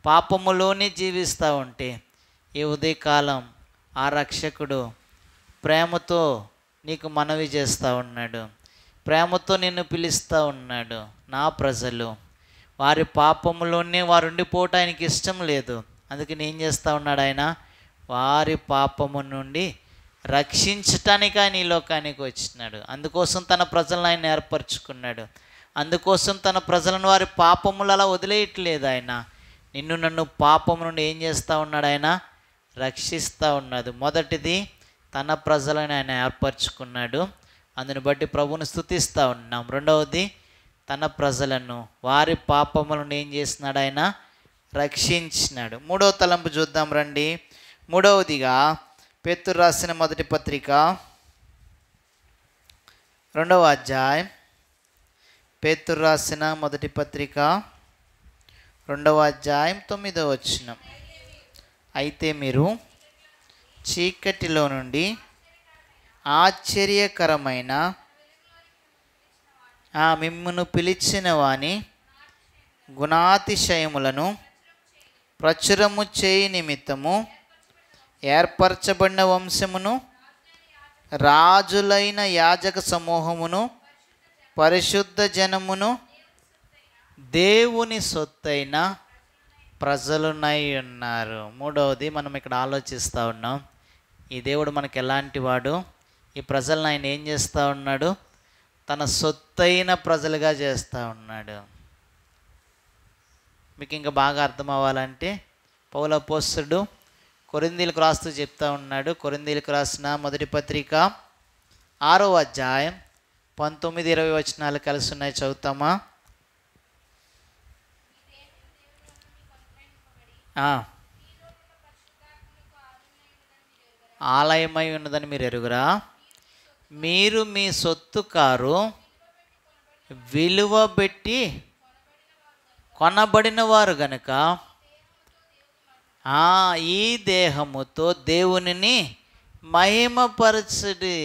పాపములోనే జీవిస్తూ ఉంటే ఈ ఉదయకాలం ఆ రక్షకుడు ప్రేమతో నీకు మనవి చేస్తూ ఉన్నాడు, ప్రేమతో నిన్ను పిలుస్తూ ఉన్నాడు. నా ప్రజలు వారి పాపములోనే వారు ఉండిపోవటం ఆయనకి ఇష్టం లేదు. అందుకని ఏం చేస్తూ ఉన్నాడు ఆయన? వారి పాపము నుండి రక్షించటానికి ఆయన ఈ లోకానికి వచ్చినాడు. అందుకోసం తన ప్రజలను ఆయన ఏర్పరచుకున్నాడు. అందుకోసం తన ప్రజలను వారి పాపములు అలా వదిలేయట్లేదు ఆయన. నిన్ను నన్ను పాపము నుండి ఏం చేస్తూ ఉన్నాడు ఆయన? రక్షిస్తూ ఉన్నాడు. మొదటిది తన ప్రజలను ఆయన ఏర్పరచుకున్నాడు, అందుని బట్టి ప్రభువుని స్తుతిస్తూ ఉన్నాం. రెండవది తన ప్రజలను వారి పాపములను ఏం చేసినాడు ఆయన? రక్షించినాడు. మూడవ తలంపు చూద్దాం రండి. మూడవదిగా పేతురు రాసిన మొదటి పత్రిక 2వ అధ్యాయం. పేతురు రాసిన మొదటి పత్రిక 2వ అధ్యాయం 9వ వచనం. అయితే మీరు చీకటిలో నుండి ఆశ్చర్యకరమైన మిమ్మును పిలిచిన వాని గుణాతిశయములను ప్రచురము చేయి నిమిత్తము ఏర్పరచబడిన వంశమును, రాజులైన యాజక సమూహమును, పరిశుద్ధ జనమును, దేవుని సొత్తైన ప్రజలునై ఉన్నారు. మూడవది మనం ఇక్కడ ఆలోచిస్తూ ఉన్నాం, ఈ దేవుడు మనకు ఎలాంటి వాడు? ఈ ప్రజలను ఆయన ఏం చేస్తూ ఉన్నాడు? తన సొత్తైన ప్రజలుగా చేస్తూ ఉన్నాడు. మీకు ఇంకా బాగా అర్థం అవ్వాలంటే పౌలు అపోస్తలుడు కొరింథీయులకు రాస్తూ చెప్తా ఉన్నాడు. కొరింథీయులకు రాసిన మొదటి పత్రిక 6వ అధ్యాయం 19-20 వచనాలు కలిసి ఉన్నాయి, చదువుతామా? ఆలయమై ఉన్నదని మీరు ఎరుగురా? మీరు మీ సొత్తు కారు విలువ పెట్టి కొనబడిన వారు గనుక ఈ దేహముతో దేవునిని మహిమపరచుడి.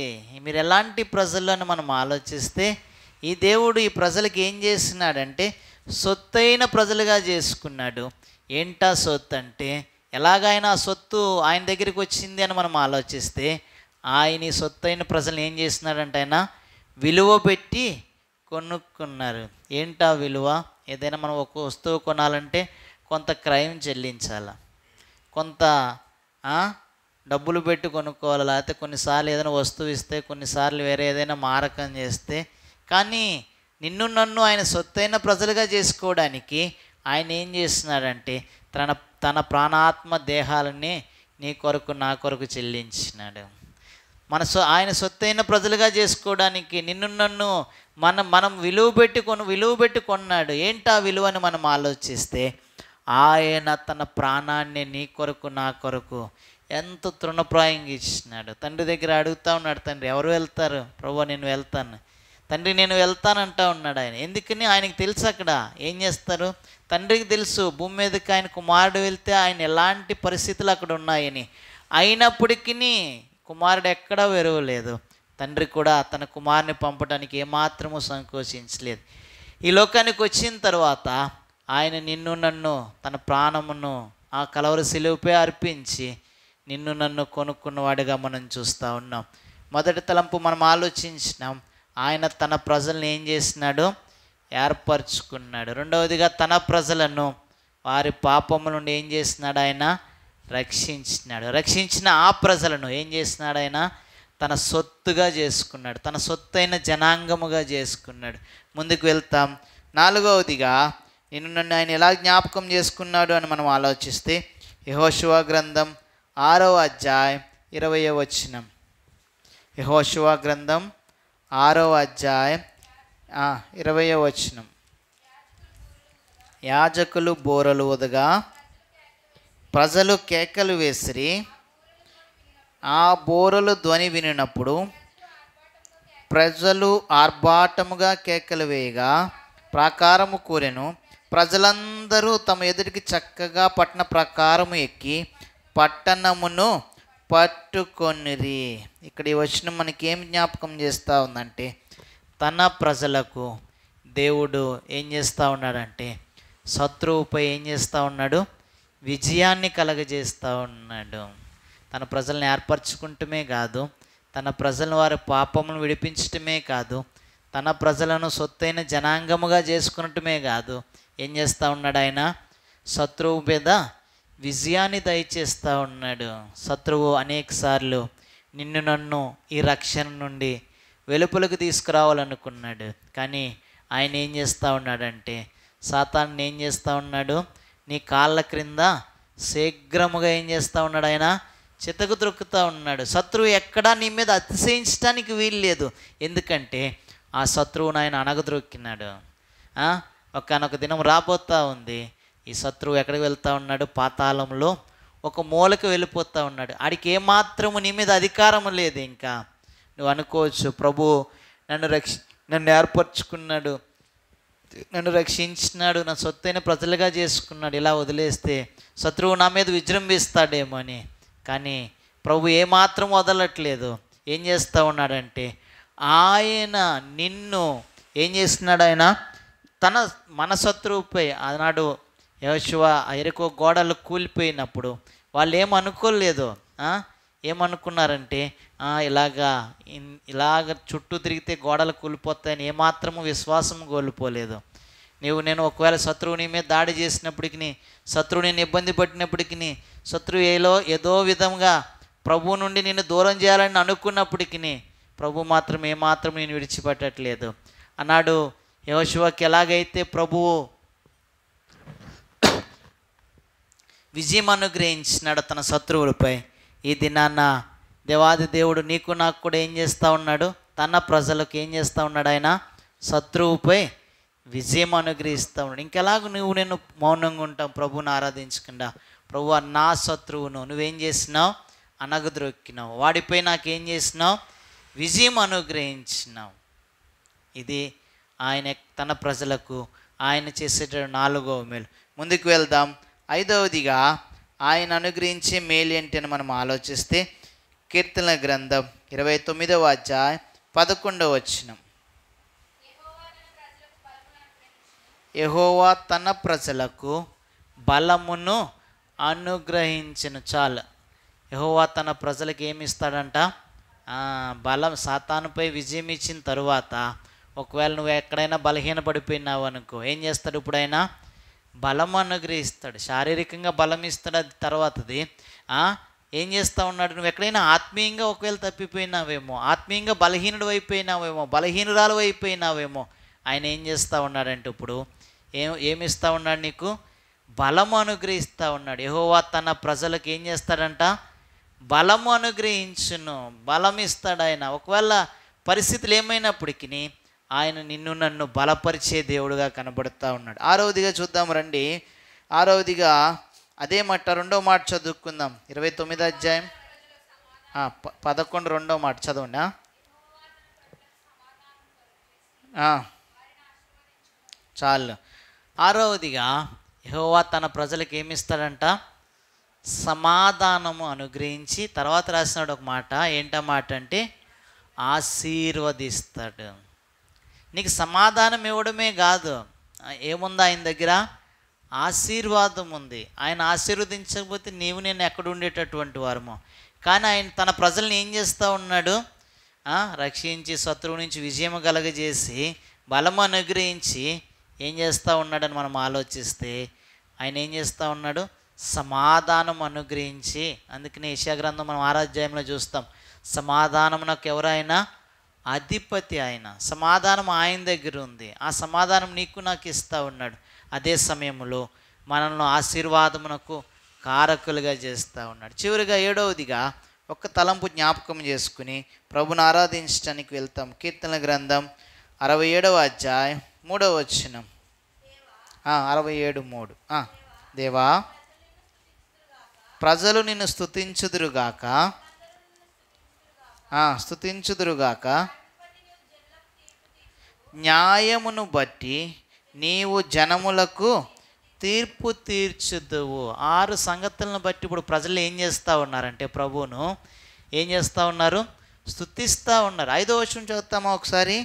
మీరు ఎలాంటి ప్రజలు అని మనం ఆలోచిస్తే, ఈ దేవుడు ఈ ప్రజలకు ఏం చేస్తున్నాడంటే సొత్తైన ప్రజలుగా చేసుకున్నాడు. ఏంటా సొత్తు అంటే, ఎలాగైనా ఆ సొత్తు ఆయన దగ్గరికి వచ్చింది అని మనం ఆలోచిస్తే, ఆయన ఈ సొత్తైన ప్రజలను ఏం చేస్తున్నాడంటే ఆయన విలువ పెట్టి కొనుక్కున్నారు. ఏంటా విలువ? ఏదైనా మనం ఒక వస్తువు కొనాలంటే కొంత క్రయం చెల్లించాలి, కొంత డబ్బులు పెట్టి కొనుక్కోవాలి. లేకపోతే కొన్నిసార్లు ఏదైనా వస్తువు ఇస్తే, కొన్నిసార్లు వేరే ఏదైనా మారకం చేస్తే. కానీ నిన్ను నన్ను ఆయన సొత్తైన ప్రజలుగా చేసుకోవడానికి ఆయన ఏం చేస్తున్నాడంటే తన ప్రాణాత్మ దేహాలని నీ కొరకు నా కొరకు చెల్లించినాడు. ఆయన సొత్తైన ప్రజలుగా చేసుకోవడానికి నిన్ను నన్ను మనం విలువ పెట్టి కొన్నాడు. ఏంటా విలువని మనం ఆలోచిస్తే, ఆయన తన ప్రాణాన్ని నీ కొరకు నా కొరకు ఎంత తృణప్రాయంగా ఇచ్చినాడు. తండ్రి దగ్గర అడుగుతూ ఉన్నాడు, తండ్రి ఎవరు వెళ్తారు? ప్రభువా నేను వెళ్తాను. తండ్రి నేను వెళ్తానంటా ఉన్నాడు ఆయన. ఎందుకని? ఆయనకి తెలుసు అక్కడ ఏం చేస్తారు. తండ్రికి తెలుసు భూమి మీదకి ఆయన కుమారుడు వెళ్తే ఆయన ఎలాంటి పరిస్థితులు అక్కడ ఉన్నాయని. అయినప్పటికీ కుమారుడు ఎక్కడా వెరవలేదు. తండ్రి కూడా తన కుమారుని పంపడానికి ఏమాత్రము సంకోచించలేదు. ఈ లోకానికి వచ్చిన తర్వాత ఆయన నిన్ను నన్ను తన ప్రాణమును ఆ కలవరి శిలువపై అర్పించి నిన్ను నన్ను కొనుక్కున్నవాడిగా మనం చూస్తూ ఉన్నాం. మొదటి తలంపు మనం ఆలోచించినాం, ఆయన తన ప్రజల్ని ఏం చేసినాడు? ఏర్పరచుకున్నాడు. రెండవదిగా తన ప్రజలను వారి పాపముల నుండి ఏం చేసినాడు? ఆయన రక్షించినాడు. రక్షించిన ఆ ప్రజలను ఏం చేసినాడు? ఆయన తన సొత్తుగా చేసుకున్నాడు, తన సొత్తైన జనాంగముగా చేసుకున్నాడు. ముందుకు వెళ్తాం. నాలుగవదిగా నిన్ను నన్ను ఆయన ఎలా జ్ఞాపకం చేసుకున్నాడు అని మనం ఆలోచిస్తే, యెహోషువ గ్రంథం 6వ అధ్యాయం 20వ వచనం. యెహోషువ గ్రంథం 6వ అధ్యాయం 20వ వచనం. యాజకులు బోరలు ఊదగా ప్రజలు కేకలు వేసిరి. ఆ బోరలు ధ్వని వినినప్పుడు ప్రజలు ఆర్భాటముగా కేకలు వేయగా ప్రాకారము కూరెను. ప్రజలందరూ తమ ఎదుటికి చక్కగా పట్టణ ప్రకారము ఎక్కి పట్టణమును పట్టుకొనిరి. ఇక్కడ ఈ వచనం మనకి ఏం జ్ఞాపకం చేస్తూ ఉందంటే, తన ప్రజలకు దేవుడు ఏం చేస్తూ ఉన్నాడంటే శత్రువుపై ఏం చేస్తూ ఉన్నాడు, విజయాన్ని కలగజేస్తూ ఉన్నాడు. తన ప్రజల్ని ఏర్పరచుకుంటమే కాదు, తన ప్రజలను వారి పాపమును విడిపించటమే కాదు, తన ప్రజలను సొత్తైన జనాంగముగా చేసుకున్నటమే కాదు, ఏం చేస్తూ ఉన్నాడు, ఆయన శత్రువు మీద విజయాన్ని దయచేస్తూ ఉన్నాడు. శత్రువు అనేకసార్లు నిన్ను నన్ను ఈ రక్షణ నుండి వెలుపలకు తీసుకురావాలనుకున్నాడు. కానీ ఆయన ఏం చేస్తూ ఉన్నాడంటే, సాతాన్ని ఏం చేస్తూ ఉన్నాడు, నీ కాళ్ళ క్రింద శీఘ్రముగా ఏం చేస్తూ ఉన్నాడు, ఆయన చితకు త్రొక్కుతూ ఉన్నాడు. శత్రువు ఎక్కడా నీ మీద అతిశయించడానికి వీలు లేదు. ఎందుకంటే ఆ శత్రువును ఆయన అణగద్రొక్కినాడు. ఒకనొక దినం రాబోతూ ఉంది, ఈ శత్రువు ఎక్కడికి వెళ్తూ ఉన్నాడు, పాతాళంలో ఒక మూలకు వెళ్ళిపోతూ ఉన్నాడు. ఆడికి ఏమాత్రము నీ మీద అధికారము లేదు. ఇంకా నువ్వు అనుకోవచ్చు, ప్రభు నన్ను ఏర్పరచుకున్నాడు, నన్ను రక్షించినాడు, నా సొత్తైన ప్రజలుగా చేసుకున్నాడు, ఇలా వదిలేస్తే శత్రువు నా మీద విజృంభిస్తాడేమో అని. కానీ ప్రభు ఏమాత్రం వదలట్లేదు. ఏం చేస్తూ ఉన్నాడంటే, ఆయన నిన్ను ఏం చేస్తున్నాడు, ఆయన మన శత్రువుపై ఆనాడు యెహోషువ యెరికో గోడలు కూలిపోయినప్పుడు వాళ్ళు ఏమనుకోలేదు. ఏమనుకున్నారంటే ఇలాగ చుట్టూ తిరిగితే గోడలు కూలిపోతాయని ఏమాత్రము విశ్వాసం కోల్పోలేదు. నేను ఒకవేళ శత్రువు నీ మీద దాడి చేసినప్పటికీ, శత్రువు నేను ఇబ్బంది పట్టినప్పటికీ, శత్రువు ఏదో విధంగా ప్రభు నుండి నిన్ను దూరం చేయాలని అనుకున్నప్పటికీ ప్రభు మాత్రం ఏమాత్రం నేను విడిచిపెట్టట్లేదు అన్నాడు. యెహోషువకి ఎలాగైతే ప్రభువు విజయం అనుగ్రహించినాడు తన శత్రువులపై, ఈ దినాన్న దేవాది దేవుడు నీకు నాకు కూడా ఏం చేస్తూ ఉన్నాడు, తన ప్రజలకు ఏం చేస్తూ ఉన్నాడు, ఆయన శత్రువుపై విజయం అనుగ్రహిస్తూ ఉన్నాడు. ఇంకెలాగ నేను మౌనంగా ఉంటాం ప్రభువుని ఆరాధించకుండా? ప్రభువా, నా శత్రువును నువ్వేం చేసినావు, అణగద్రొక్కినావు, వాడిపై నాకేం చేసినావు, విజయం అనుగ్రహించినావు. ఇది ఆయన తన ప్రజలకు ఆయన చేసేట 4వ మేలు. ముందుకు వెళ్దాం. 5వదిగా ఆయన అనుగ్రహించే మేలు ఏంటని మనం ఆలోచిస్తే, కీర్తనల గ్రంథం 29వ అధ్యాయం 11వ వచనం. యెహోవా తన ప్రజలకు బలమును అనుగ్రహించును. చాలు, యెహోవా తన ప్రజలకు ఏమి ఇస్తాడంట, బలం. సాతానుపై విజయం ఇచ్చిన తరువాత ఒకవేళ నువ్వు ఎక్కడైనా బలహీన పడిపోయినావు అనుకో, ఏం చేస్తాడు, ఇప్పుడైనా బలం అనుగ్రహిస్తాడు. శారీరకంగా బలం ఇస్తాడు. అది తర్వాతది ఏం చేస్తూ ఉన్నాడు, నువ్వు ఎక్కడైనా ఆత్మీయంగా ఒకవేళ తప్పిపోయినావేమో, ఆత్మీయంగా బలహీనుడు అయిపోయినావేమో, బలహీనురాలు అయిపోయినావేమో, ఆయన ఏం చేస్తూ ఉన్నాడంటే ఇప్పుడు ఏమిస్తూ ఉన్నాడు, నీకు బలము అనుగ్రహిస్తూ ఉన్నాడు. యెహోవా తన ప్రజలకు ఏం చేస్తాడంట, బలము అనుగ్రహించును, బలం ఇస్తాడు ఆయన. ఒకవేళ పరిస్థితులు ఏమైనప్పటికీ ఆయన నిన్ను నన్ను బలపరిచే దేవుడుగా కనబడుతూ ఉన్నాడు. 6వదిగా చూద్దాం రండి. 6వదిగా అదే మాట 2వ మాట చదువుకుందాం. 29వ అధ్యాయం 11 2వ మాట చదవండి. చాలు. 6వదిగా యెహోవా తన ప్రజలకు ఏమిస్తాడంట, సమాధానము అనుగ్రహించి తర్వాత రాసినాడు ఒక మాట. ఏంటా మాట అంటే, ఆశీర్వదిస్తాడు. నీకు సమాధానం ఇవ్వడమే కాదు, ఏముంది ఆయన దగ్గర, ఆశీర్వాదం ఉంది. ఆయన ఆశీర్వదించకపోతే నేను ఎక్కడ ఉండేటటువంటి వారము. కానీ ఆయన తన ప్రజల్ని ఏం చేస్తూ ఉన్నాడు, రక్షించి శత్రువు నుంచి విజయం కలగజేసి బలము అనుగ్రహించి ఏం చేస్తూ ఉన్నాడని మనం ఆలోచిస్తే, ఆయన ఏం చేస్తూ ఉన్నాడు, సమాధానం అనుగ్రహించి. అందుకనే యెషయా గ్రంథం మనం 6వ అధ్యాయంలో చూస్తాం, సమాధానమునకు ఎవరైనా అధిపతి ఆయన, సమాధానం ఆయన దగ్గర ఉంది. ఆ సమాధానం నీకు నాకు ఇస్తూ ఉన్నాడు. అదే సమయంలో మనల్ని ఆశీర్వాదమునకు కారకులుగా చేస్తూ ఉన్నాడు. చివరిగా 7వదిగా ఒక్క తలంపు జ్ఞాపకం చేసుకుని ప్రభుని ఆరాధించడానికి వెళ్తాం. కీర్తనల గ్రంథం 67వ అధ్యాయం 3వ వచనం. 67:3. దేవా, ప్రజలు నిన్ను స్తుతించుదురుగాక, స్తుతించుదురుగాక, న్యాయమును బట్టి నీవు జనములకు తీర్పు తీర్చుదువు. 6 సంగతులను బట్టి ఇప్పుడు ప్రజలు ఏం చేస్తూ ఉన్నారంటే ప్రభువును ఏం చేస్తూ ఉన్నారు? స్తుతిస్తూ ఉన్నారు. 5వ వచనం చదువుతామా ఒకసారి?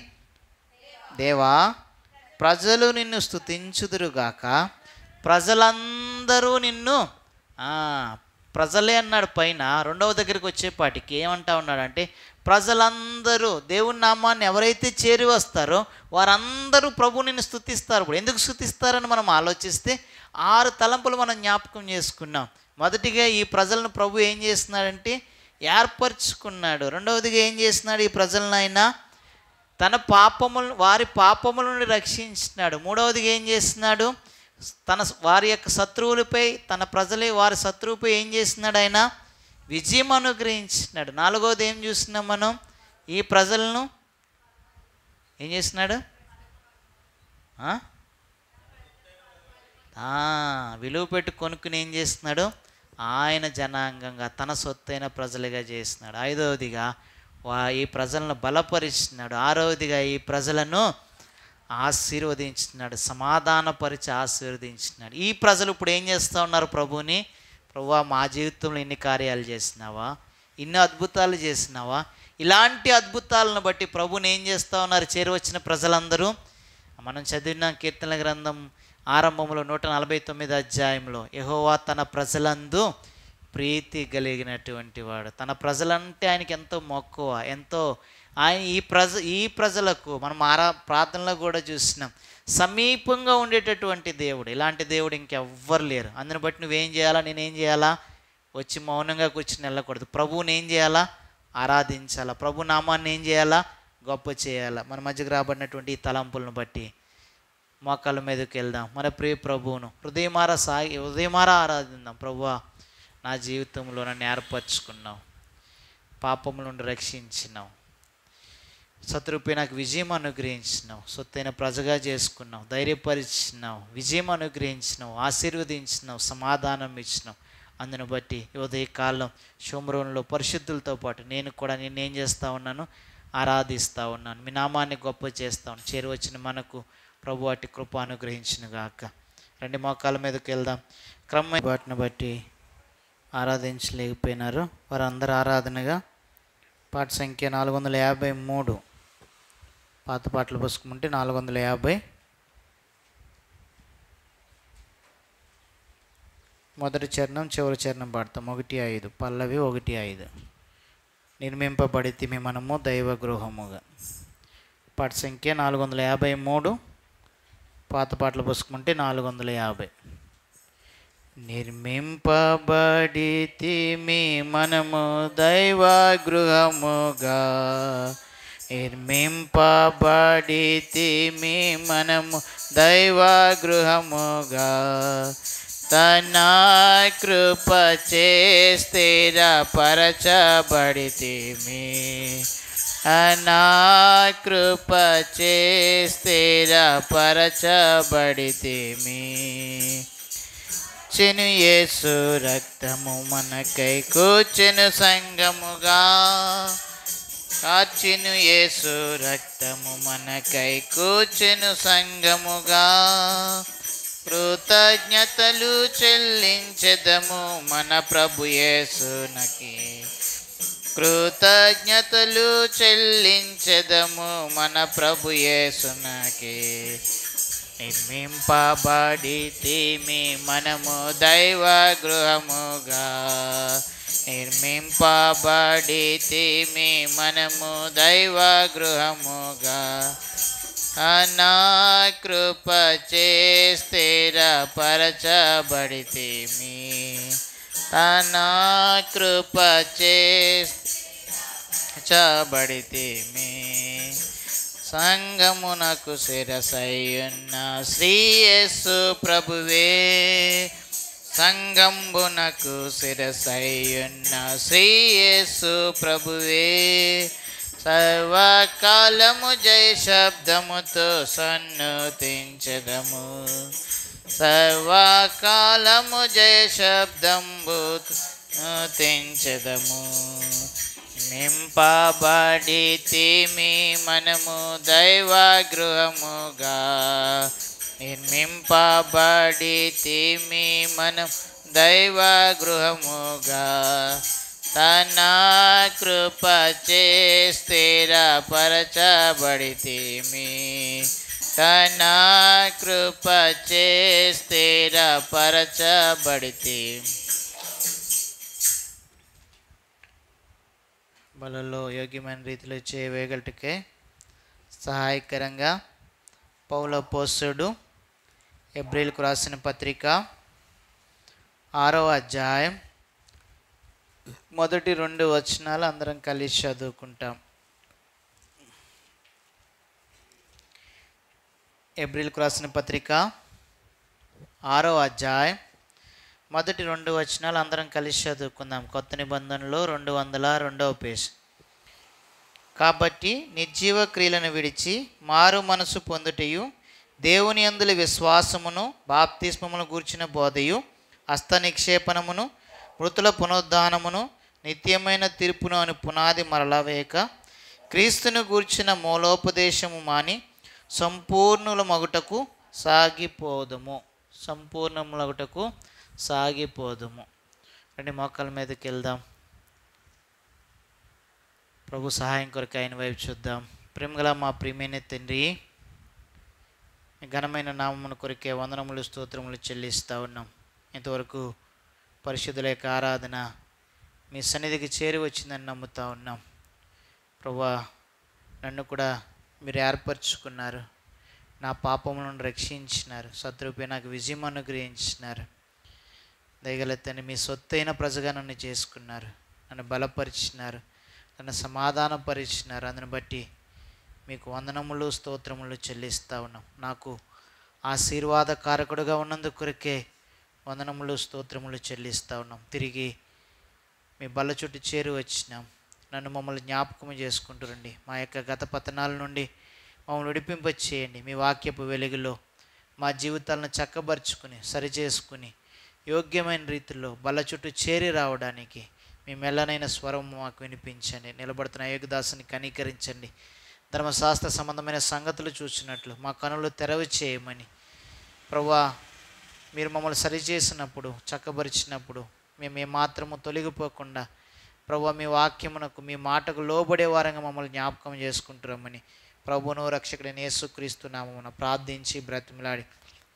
దేవా, ప్రజలు నిన్ను స్తుతించుదురుగాక, ప్రజలందరూ నిన్ను ప్రజలే అన్నాడు పైన. 2వ దగ్గరికి వచ్చేపాటికి ఏమంటా ఉన్నాడంటే ప్రజలందరూ దేవుని నామాన్ని ఎవరైతే చేరి వస్తారో వారందరూ ప్రభువు నిన్ను స్తుతిస్తారు. ఇప్పుడు ఎందుకు స్తుతిస్తారని మనం ఆలోచిస్తే 6 తలంపులు మనం జ్ఞాపకం చేసుకున్నాం. మొదటిగా ఈ ప్రజలను ప్రభు ఏం చేస్తున్నాడంటే ఏర్పరచుకున్నాడు. రెండవదిగా ఏం చేస్తున్నాడు? ఈ ప్రజలను ఆయన వారి పాపముల నుండి రక్షించినాడు. మూడవదిగా ఏం చేస్తున్నాడు? వారి యొక్క శత్రువులపై వారి శత్రువుపై ఏం చేస్తున్నాడు? ఆయన విజయం అనుగ్రహించినాడు. 4వది ఏం చూస్తున్నాం మనం? ఈ ప్రజలను ఏం చేస్తున్నాడు? విలువ పెట్టి కొనుక్కుని ఏం చేస్తున్నాడు? ఆయన జనాంగంగా తన సొత్తైన ప్రజలుగా చేస్తున్నాడు. 5వదిగా ఈ ప్రజలను బలపరిచినాడు. 6వదిగా ఈ ప్రజలను ఆశీర్వదించినాడు, సమాధానపరిచి ఆశీర్వదించినాడు. ఈ ప్రజలు ఇప్పుడు ఏం చేస్తూ ఉన్నారు? ప్రభువుని, ప్రభువా మా జీవితంలో ఇన్ని కార్యాలు చేసినావా, ఇన్ని అద్భుతాలు చేసినావా? ఇలాంటి అద్భుతాలను బట్టి ప్రభువుని ఏం చేస్తూ ఉన్నారు? చేరువచ్చిన ప్రజలందరూ. మనం చదివిన కీర్తనల గ్రంథం ఆరంభంలో 149 అధ్యాయంలో యెహోవా తన ప్రజలందు ప్రీతి కలిగినటువంటి వాడు. తన ప్రజలంటే ఆయనకి ఎంతో మక్కువ, ఎంతో ఆయన ఈ ప్రజలకు మనం ప్రార్థనలో కూడా చూసినాం, సమీపంగా ఉండేటటువంటి దేవుడు. ఇలాంటి దేవుడు ఇంకెవ్వరు లేరు. అందుని బట్టి నువ్వేం చేయాలా? నేనేం చేయాలా? వచ్చి మౌనంగా కూర్చుని వెళ్ళకూడదు. ప్రభువుని ఏం చేయాలా? ఆరాధించాలా. ప్రభు నామాన్ని ఏం చేయాలా? గొప్ప చేయాలా. మన మధ్యకు రాబడినటువంటి ఈ తలంపులను బట్టి మోకాళ్ళ మీదకి వెళ్దాం. మన ప్రియ ప్రభువును హృదయమారా ఆరాధిద్దాం. ప్రభువా, నా జీవితంలో నన్ను ఏర్పరచుకున్నావు, పాపముల నుండి రక్షించినావు, శత్రుపై నాకు విజయం అనుగ్రహించినావు, సొత్తైన ప్రజగా చేసుకున్నావు, ధైర్యపరిచినావు, విజయం అనుగ్రహించినావు, ఆశీర్వదించినావు, సమాధానం ఇచ్చినావు. అందును బట్టి ఉదయకాలం శుభ్రంలో పరిశుద్ధులతో పాటు నేను కూడా నిన్నేం చేస్తూ ఉన్నాను? ఆరాధిస్తూ ఉన్నాను. మీ నామాన్ని గొప్ప చేస్తాను. చేరువచ్చిన మనకు ప్రభు వాటి కృప అనుగ్రహించిన గాక. రండి మోకాళ్ళ మీదకి వెళ్దాం. క్రమ వాటిని బట్టి ఆరాధించలేకపోయినారు వారందరూ ఆరాధనగా పాట సంఖ్య 453, పాత పాటలు పుసుకుంటే 450, మొదటి చరణం చివరి చరణం పాడతాం. 1-5 పల్లవి 1-5. నిర్మింపబడితిమి మనము దైవ గృహముగా. పాట సంఖ్య 453, పాత పాటలు పుసుకుంటే 450. నిర్మింపబడితిమి మనము దైవ గృహముగా, నిర్మింపబడితిమి మనము దైవ గృహముగా, తన కృప చే స్థిరపరచబడితిమి, నా కృప చే స్థిరపరచబడితిమి. చెను యేసు రక్తము మనకై కూర్చెను సంగముగా, కాచెను యేసు రక్తము మనకై కూర్చెను సంగముగా, కృతజ్ఞతలు చెల్లించెదము మన ప్రభు యేసునకి, కృతజ్ఞతలు చెల్లించెదము మన ప్రభు యేసునకి. నిర్మింపబడితిమి మనము దైవ గృహముగా, నిర్మింపబడితిమి మనము దైవ గృహముగా, నా కృప చే స్థిరపరచబడితిమి, నా కృప చే స్థిరపరచబడితిమి. సంగమునకు శిరసయ్యున్న శ్రీ యేసు ప్రభువే, సంగంబునకు శిరసయ్యున్న శ్రీ యేసు ప్రభువే, సర్వకాలము జయ శబ్దముతో సన్నుతించెదము, సర్వకాలము జయ శబ్దంబుతో సన్నుతించెదము. నింపబడితిమి మనము దైవ గృహముగా,
నిర్మింపబడితిమి మనం దైవ గృహముగా, తన కృపచే స్థిరపరచబడితిమి, తన కృపచే స్థిరపరచబడితిమి. బలలో యోగ్యమైన రీతిలో చేయవేయగలటకే సహాయకరంగా పౌలు అపోస్తలుడు హెబ్రీయులకు రాసిన పత్రిక 6వ అధ్యాయం మొదటి 2 వచనాలు అందరం కలిసి చదువుకుంటాం. హెబ్రీయులకు రాసిన పత్రిక 6వ అధ్యాయం మొదటి 2 వచనాలు అందరం కలిసి చదువుకుందాం. కొత్త నిబంధనలో 202వ పేజ్. కాబట్టి నిర్జీవ క్రియలను విడిచి మారు మనసు పొందుటయు, దేవుని యందుల విశ్వాసమును, బాప్తిస్మమును గూర్చిన బోధయు, హస్త నిక్షేపణమును, మృతుల పునరుద్ధానమును, నిత్యమైన తీర్పును అని పునాది మరలా వేయక, క్రీస్తును గూర్చిన మూలోపదేశము మాని సంపూర్ణుల మగుటకు సాగిపోదుము. సంపూర్ణములగుటకు సాగిపోదుము. రండి మోకాళ్ళ మీదకి వెళ్దాం. ప్రభు సహాయం కొరకు ఆయన వైపు చూద్దాం. ప్రేమగల మా ప్రియమైన తండ్రి, మీ ఘనమైన నామమును కొరికే వందనములు స్తోత్రములు చెల్లిస్తూ ఉన్నాం. ఇంతవరకు పరిశుద్ధుల యొక్క ఆరాధన మీ సన్నిధికి చేరి వచ్చిందని నమ్ముతూ ఉన్నాం. ప్రభువా, నన్ను కూడా మీరు ఏర్పరచుకున్నారు, నా పాపములను రక్షించినారు, శత్రువుపై నాకు విజయం అనుగ్రహించినారు. దయగల తండ్రి, మీ సొత్తైన ప్రజగా నన్ను చేసుకున్నారు, నన్ను బలపరిచినారు, నన్ను సమాధానపరిచినారు. అందుని బట్టి మీకు వందనములు స్తోత్రములు చెల్లిస్తూ ఉన్నాం. నాకు ఆశీర్వాదకారకుడుగా ఉన్నందుకు కొరకే వందనములు స్తోత్రములు చెల్లిస్తూ ఉన్నాం. తిరిగి మీ బల్ల చుట్టూ చేరి వచ్చినాం. నన్ను మమ్మల్ని జ్ఞాపకం చేసుకుంటూ రండి. మా యొక్క గత పతనాల నుండి మమ్మల్ని విడిపింప చేయండి. మీ వాక్యపు వెలుగులో మా జీవితాలను చక్కబరుచుకుని సరిచేసుకుని యోగ్యమైన రీతిలో బల్ల చుట్టూ చేరి రావడానికి మీ మెల్లనైన స్వరం మాకు వినిపించండి. నిలబడుతున్న యోగదాసుని కనీకరించండి. ధర్మశాస్త్ర సంబంధమైన సంగతులు చూసినట్లు మా కనులు తెరవి చేయమని ప్రభువా, మీరు మమ్మల్ని సరిచేసినప్పుడు, చక్కబరిచినప్పుడు మేము ఏమాత్రము తొలగిపోకుండా ప్రభువా, మీ వాక్యమునకు, మీ మాటకు లోబడే వారంగా మమ్మల్ని జ్ఞాపకం చేసుకుంటున్నామని ప్రభువును రక్షకుడైన యేసుక్రీస్తు నామమున ప్రార్థించి బ్రతిమలాడి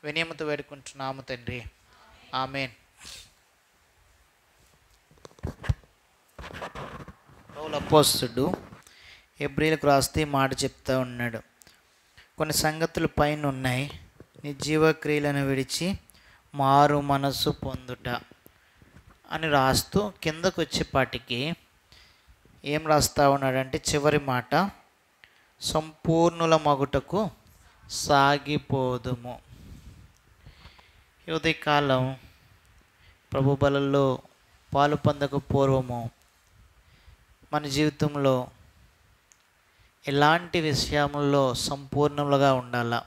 వినయముతో వేడుకుంటున్నాము తండ్రి. ఆమేన్. పౌలు అపోస్తలుడు హెబ్రీయులకు రాస్తే మాట చెప్తా ఉన్నాడు. కొన్ని సంగతులు పైన ఉన్నాయి. నిర్జీవ క్రియలను విడిచి మారు మనస్సు పొందుట అని రాస్తూ కిందకు వచ్చేపాటికి ఏం రాస్తా ఉన్నాడంటే చివరి మాట, సంపూర్ణుల మగుటకు సాగిపోదుము. ఈ ఉదయకాలం ప్రభు బలలో పాలు పొందక పూర్వము మన జీవితంలో ఎలాంటి విషయంలో సంపూర్ణములుగా ఉండాలా?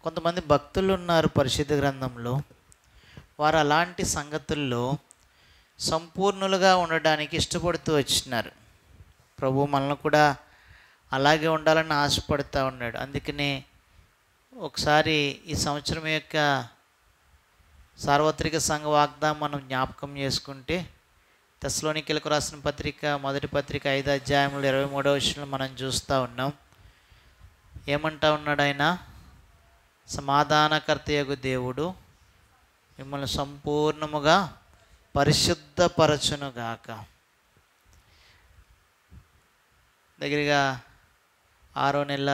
కొంతమంది భక్తులు ఉన్నారు పరిశుద్ధ గ్రంథంలో, వారు అలాంటి సంగతుల్లో సంపూర్ణులుగా ఉండడానికి ఇష్టపడుతూ వచ్చినారు. ప్రభు మనల్ని కూడా అలాగే ఉండాలని ఆశపడుతూ ఉన్నాడు. అందుకనే ఒకసారి ఈ సంవత్సరం యొక్క సార్వత్రిక సంఘ వాగ్దానం మనం జ్ఞాపకం చేసుకుంటే, తెస్సలోనికీయులకు రాసిన పత్రిక మొదటి పత్రిక 5వ అధ్యాయంలో 23వ వచనంలో మనం చూస్తూ ఉన్నాం. ఏమంటా ఉన్నాడు ఆయన? సమాధానకర్తయగు దేవుడు మిమ్మల్ని సంపూర్ణముగా పరిశుద్ధపరచునుగాక. దగ్గరగా 6వ నెల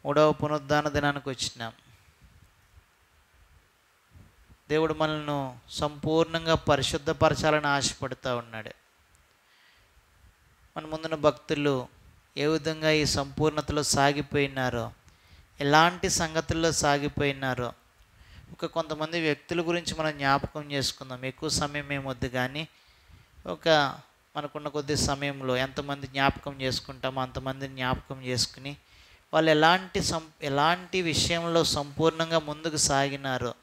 3వ పునరుద్ధాన దినానికి వచ్చినాం. దేవుడు మనల్ని సంపూర్ణంగా పరిశుద్ధపరచాలని ఆశపడుతూ ఉన్నాడు. మన ముందున్న భక్తులు ఏ విధంగా ఈ సంపూర్ణతలో సాగిపోయినారో, ఎలాంటి సంగతుల్లో సాగిపోయినారో, కొంతమంది వ్యక్తుల గురించి మనం జ్ఞాపకం చేసుకుందాం. ఎక్కువ సమయం ఏమొద్దు కానీ మనకున్న కొద్ది సమయంలో ఎంతమంది జ్ఞాపకం చేసుకుంటామో అంతమందిని జ్ఞాపకం చేసుకుని వాళ్ళు ఎలాంటి విషయంలో సంపూర్ణంగా ముందుకు సాగినారో,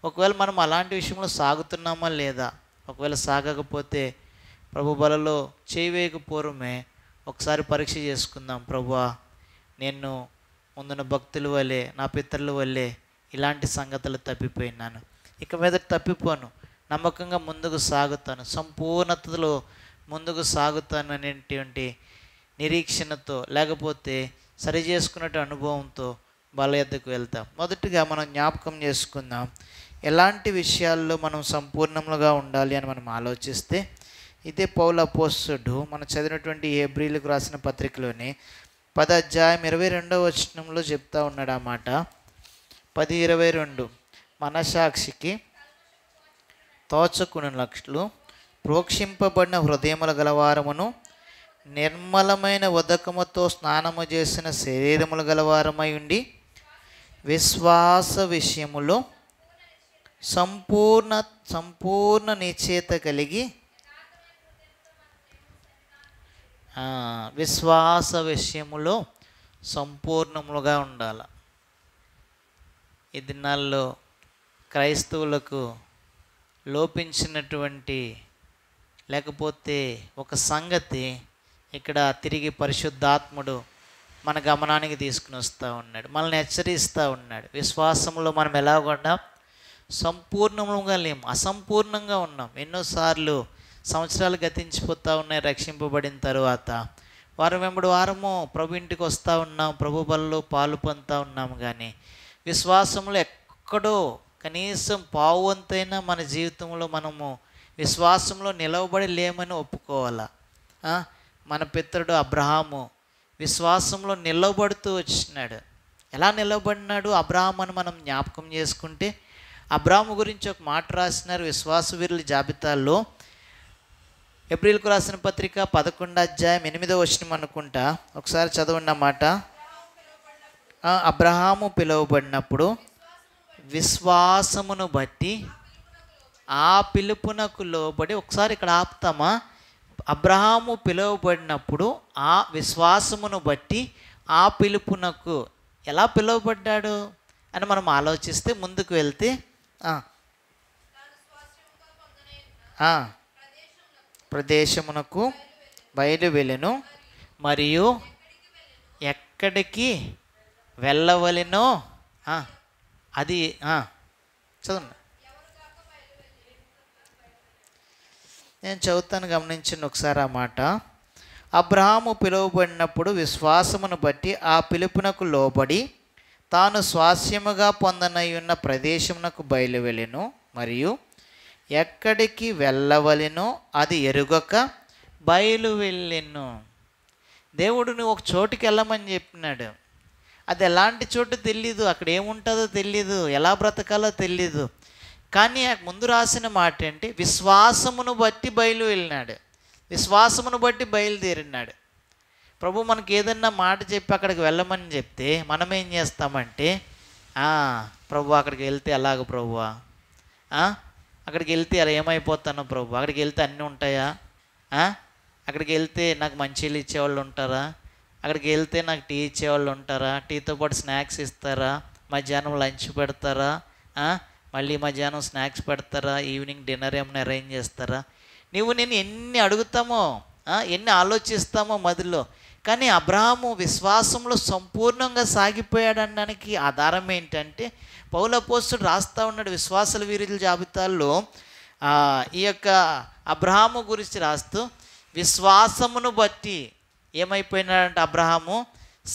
ఒకవేళ మనం అలాంటి విషయంలో సాగుతున్నామా లేదా, ఒకవేళ సాగకపోతే ప్రభు బలలో చేయవేయక పూర్వమే ఒకసారి పరీక్ష చేసుకుందాం. ప్రభువా,
నేను ముందున భక్తుల వల్లే, నా పితరుల వల్లే ఇలాంటి సంగతులు తప్పిపోయినాను. ఇక మీద తప్పిపోను, నమ్మకంగా ముందుకు సాగుతాను, సంపూర్ణతలో ముందుకు సాగుతాను అనేటువంటి నిరీక్షణతో, లేకపోతే సరి చేసుకున్నట్టు అనుభవంతో వాళ్ళ యొద్దకు వెళ్తాం. మొదటిగా మనం జ్ఞాపకం చేసుకుందాం, ఎలాంటి విషయాల్లో మనం సంపూర్ణములుగా ఉండాలి అని మనం ఆలోచిస్తే, ఇదే పౌలు అపోస్తలుడు మనం చదివినటువంటి హెబ్రీయులకు రాసిన పత్రికలోని 10వ అధ్యాయం 22వ వచనంలో చెప్తా ఉన్నాడు ఆ మాట. 10:22 మనసాక్షికి తోచకున్నట్లు ప్రోక్షింపబడిన హృదయముల గలవారమును, నిర్మలమైన ఉదకముతో స్నానము చేసిన శరీరములు గలవారమై ఉండి, విశ్వాస విషయములో సంపూర్ణ నిశ్చయత కలిగి, విశ్వాస విషయములో సంపూర్ణములుగా ఉండాలి. ఈ దినాల్లో క్రైస్తవులకు లోపించినటువంటి లేకపోతే ఒక సంగతి ఇక్కడ తిరిగి పరిశుద్ధాత్ముడు మన గమనానికి తీసుకుని వస్తూ ఉన్నాడు, మనల్ని హెచ్చరిస్తూ ఉన్నాడు. విశ్వాసంలో మనం ఎలా ఉన్నాం? సంపూర్ణంగా లేము, అసంపూర్ణంగా ఉన్నాం. ఎన్నోసార్లు సంవత్సరాలు గతించిపోతూ ఉన్నాయి రక్షింపబడిన తర్వాత. వారం వెంబడి వారము ప్రభు ఇంటికి వస్తూ ఉన్నాం, ప్రభు బలలో పాలు పొందుతూ ఉన్నాము. కానీ విశ్వాసంలో ఎక్కడో కనీసం పావు వంతైనా మన జీవితంలో మనము విశ్వాసంలో నిలవబడి లేమని ఒప్పుకోవాలా. మన పితరుడు అబ్రహాము విశ్వాసంలో నిలవబడుతూ వచ్చినాడు. ఎలా నిలవబడినాడు అబ్రహాము అని మనం జ్ఞాపకం చేసుకుంటే, అబ్రహాము గురించి ఒక మాట రాసినారు విశ్వాస వీరుల జాబితాలో. హెబ్రీయులకు రాసిన పత్రిక 11వ అధ్యాయం 8వ వచనం అనుకుంటా, ఒకసారి చదవండి మాట. అబ్రహాము పిలువబడినప్పుడు విశ్వాసమును బట్టి ఆ పిలుపునకు లోబడి, ఒకసారి ఇక్కడ ఆపుతామా? అబ్రహాము పిలువబడినప్పుడు ఆ విశ్వాసమును బట్టి ఆ పిలుపునకు ఎలా పిలువబడ్డాడు అని మనం ఆలోచిస్తే, ముందుకు వెళ్తే ప్రదేశమునకు బయలు వెళ్ళెను, మరియు ఎక్కడికి వెళ్ళవలెనో అది చదవండి. నేను చదువుతాను, గమనించండి ఒకసారి ఆ మాట. అబ్రహాము పిలువబడినప్పుడు విశ్వాసమును బట్టి ఆ పిలుపునకు లోబడి తాను స్వాస్యముగా పొందనయ్యున్న ప్రదేశమునకు బయలు వెళ్ళెను, మరియు ఎక్కడికి వెళ్ళవలెనో అది ఎరుగక బయలు వెళ్ళెను. దేవుడు నువ్వు ఒక చోటుకి వెళ్ళమని చెప్పినాడు. అది ఎలాంటి చోటు తెలీదు, అక్కడ ఏముంటుందో తెలీదు, ఎలా బ్రతకాలో తెలీదు. కానీ ముందు రాసిన మాట ఏంటి? విశ్వాసమును బట్టి బయలు వెళ్ళినాడు, విశ్వాసమును బట్టి బయలుదేరినాడు. ప్రభు మనకి ఏదన్నా మాట చెప్పి అక్కడికి వెళ్ళమని చెప్తే మనం ఏం చేస్తామంటే, ప్రభు అక్కడికి వెళ్తే ఎలాగ ప్రభువా, అక్కడికి వెళ్తే అలా ఏమైపోతాను ప్రభు, అక్కడికి వెళ్తే అన్నీ ఉంటాయా, అక్కడికి వెళ్తే నాకు మంచిలు ఇచ్చేవాళ్ళు ఉంటారా, అక్కడికి వెళ్తే నాకు టీ ఇచ్చేవాళ్ళు ఉంటారా, టీతో పాటు స్నాక్స్ ఇస్తారా, మధ్యాహ్నం లంచ్ పెడతారా, మళ్ళీ మధ్యాహ్నం స్నాక్స్ పెడతారా, ఈవినింగ్ డిన్నర్ ఏమైనా అరేంజ్ చేస్తారా. నేను ఎన్ని అడుగుతామో, ఎన్ని ఆలోచిస్తామో మదిలో. కానీ అబ్రహాము విశ్వాసంలో సంపూర్ణంగా సాగిపోయాడు అనడానికి ఆధారం ఏంటంటే, పౌలు అపోస్తలుడు రాస్తూ ఉన్నాడు విశ్వాసుల వీరుల జాబితాల్లో ఈ యొక్క అబ్రహాము గురించి రాస్తూ, విశ్వాసమును బట్టి ఏమైపోయినాడంటే అబ్రహాము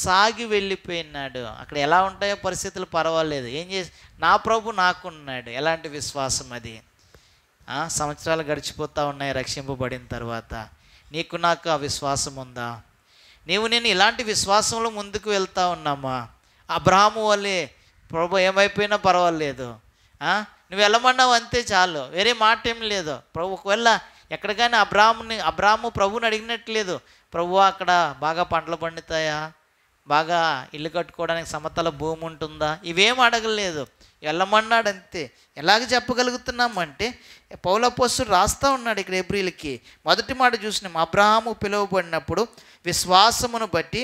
సాగి వెళ్ళిపోయినాడు. అక్కడ ఎలా ఉంటాయో పరిస్థితులు పర్వాలేదు, ఏం చేసి నా ప్రభు నాకున్నాడు. ఎలాంటి విశ్వాసం అది? సంవత్సరాలు గడిచిపోతూ ఉన్నాయి రక్షింపబడిన తర్వాత. నీకు నాకు ఆ విశ్వాసం ఉందా? నేను ఇలాంటి విశ్వాసంలో ముందుకు వెళ్తూ ఉన్నామా? అబ్రహాము వల్లే ప్రభు ఏమైపోయినా పర్వాలేదు, నువ్వు వెళ్ళమన్నావు అంతే చాలు, వేరే మాట ఏం లేదు. ప్రభు ఒకవేళ ఎక్కడికైనా అబ్రహాము ప్రభుని అడిగినట్లేదు, ప్రభు అక్కడ బాగా పంటలు పండుతాయా, బాగా ఇల్లు కట్టుకోవడానికి సమతల భూమి ఉంటుందా, ఇవేం అడగలేదు, వెళ్ళమన్నాడు అంతే. ఎలాగ చెప్పగలుగుతున్నామంటే పౌలు అపోస్తలుడు రాస్తూ ఉన్నాడు ఇక్కడ హెబ్రీయులకి. మొదటి మాట చూసినాం, అబ్రహాము పిలువబడినప్పుడు విశ్వాసమును బట్టి